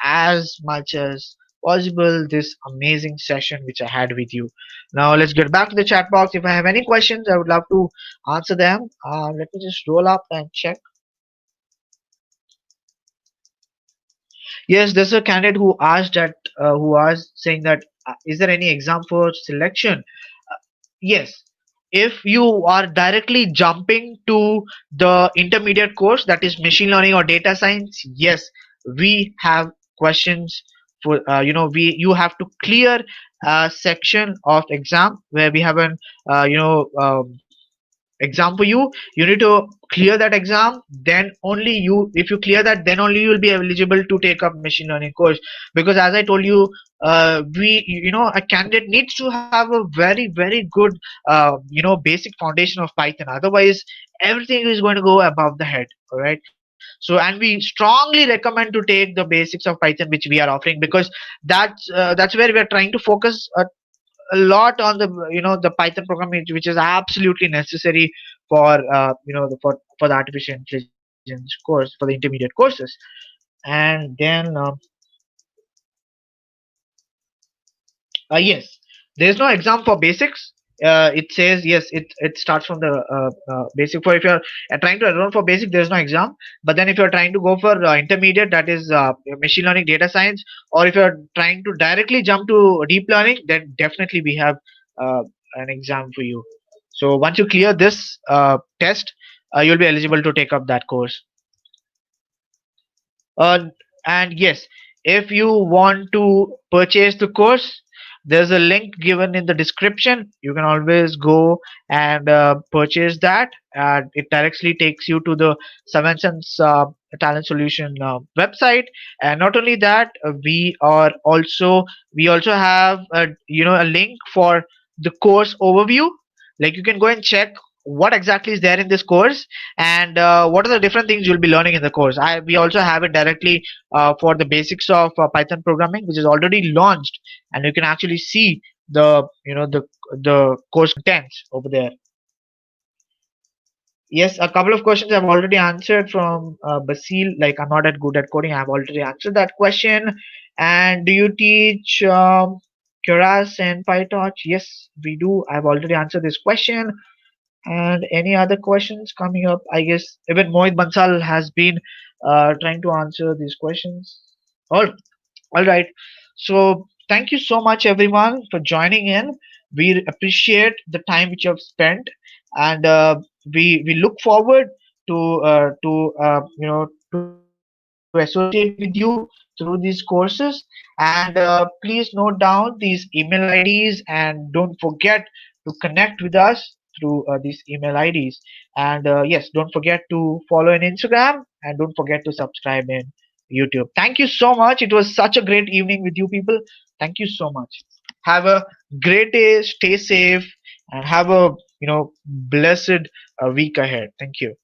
as much as possible this amazing session which I had with you. Now let's get back to the chat box. If I have any questions, I would love to answer them. Let me just roll up and check. Yes, there's a candidate who asked that, who was saying that, is there any exam for selection? Yes. If you are directly jumping to the intermediate course, that is machine learning or data science, yes, we have questions for, we you have to clear a section of exam where we have an, exam for you. You need to clear that exam, then only you, if you clear that, then only you will be eligible to take up machine learning course. Because as I told you, a candidate needs to have a very good basic foundation of Python. Otherwise everything is going to go above the head. All right. So, and we strongly recommend to take the basics of Python which we are offering, because that's where we are trying to focus a lot on the the Python programming, which is absolutely necessary for for the artificial intelligence course, for the intermediate courses. And then yes, there is no exam for basics. It says yes, it starts from the basic. For if you're trying to enroll for basic, there is no exam. But then if you're trying to go for intermediate, that is machine learning, data science, or if you're trying to directly jump to deep learning, then definitely we have uh, an exam for you. So once you clear this test, you'll be eligible to take up that course. Uh, and yes, if you want to purchase the course, there's a link given in the description. You can always go and purchase that. And it directly takes you to the Seven Sense Talent Solution website. And not only that, we also have a link for the course overview. Like, you can go and check what exactly is there in this course, and what are the different things you'll be learning in the course. We also have it directly for the basics of Python programming, which is already launched, and you can actually see the course contents over there. Yes, a couple of questions I've already answered from Basil. Like, I'm not that good at coding. I've already answered that question. And do you teach Keras and PyTorch? Yes, we do. I've already answered this question. And any other questions coming up? I guess even Mohit Bansal has been trying to answer these questions. All, all right. So thank you so much, everyone, for joining in. We appreciate the time which you have spent, and we look forward to associate with you through these courses. And please note down these email IDs, and don't forget to connect with us through these email IDs. And yes, don't forget to follow in Instagram, and don't forget to subscribe in YouTube. Thank you so much. It was such a great evening with you people. Thank you so much. Have a great day. Stay safe, and have a blessed week ahead. Thank you.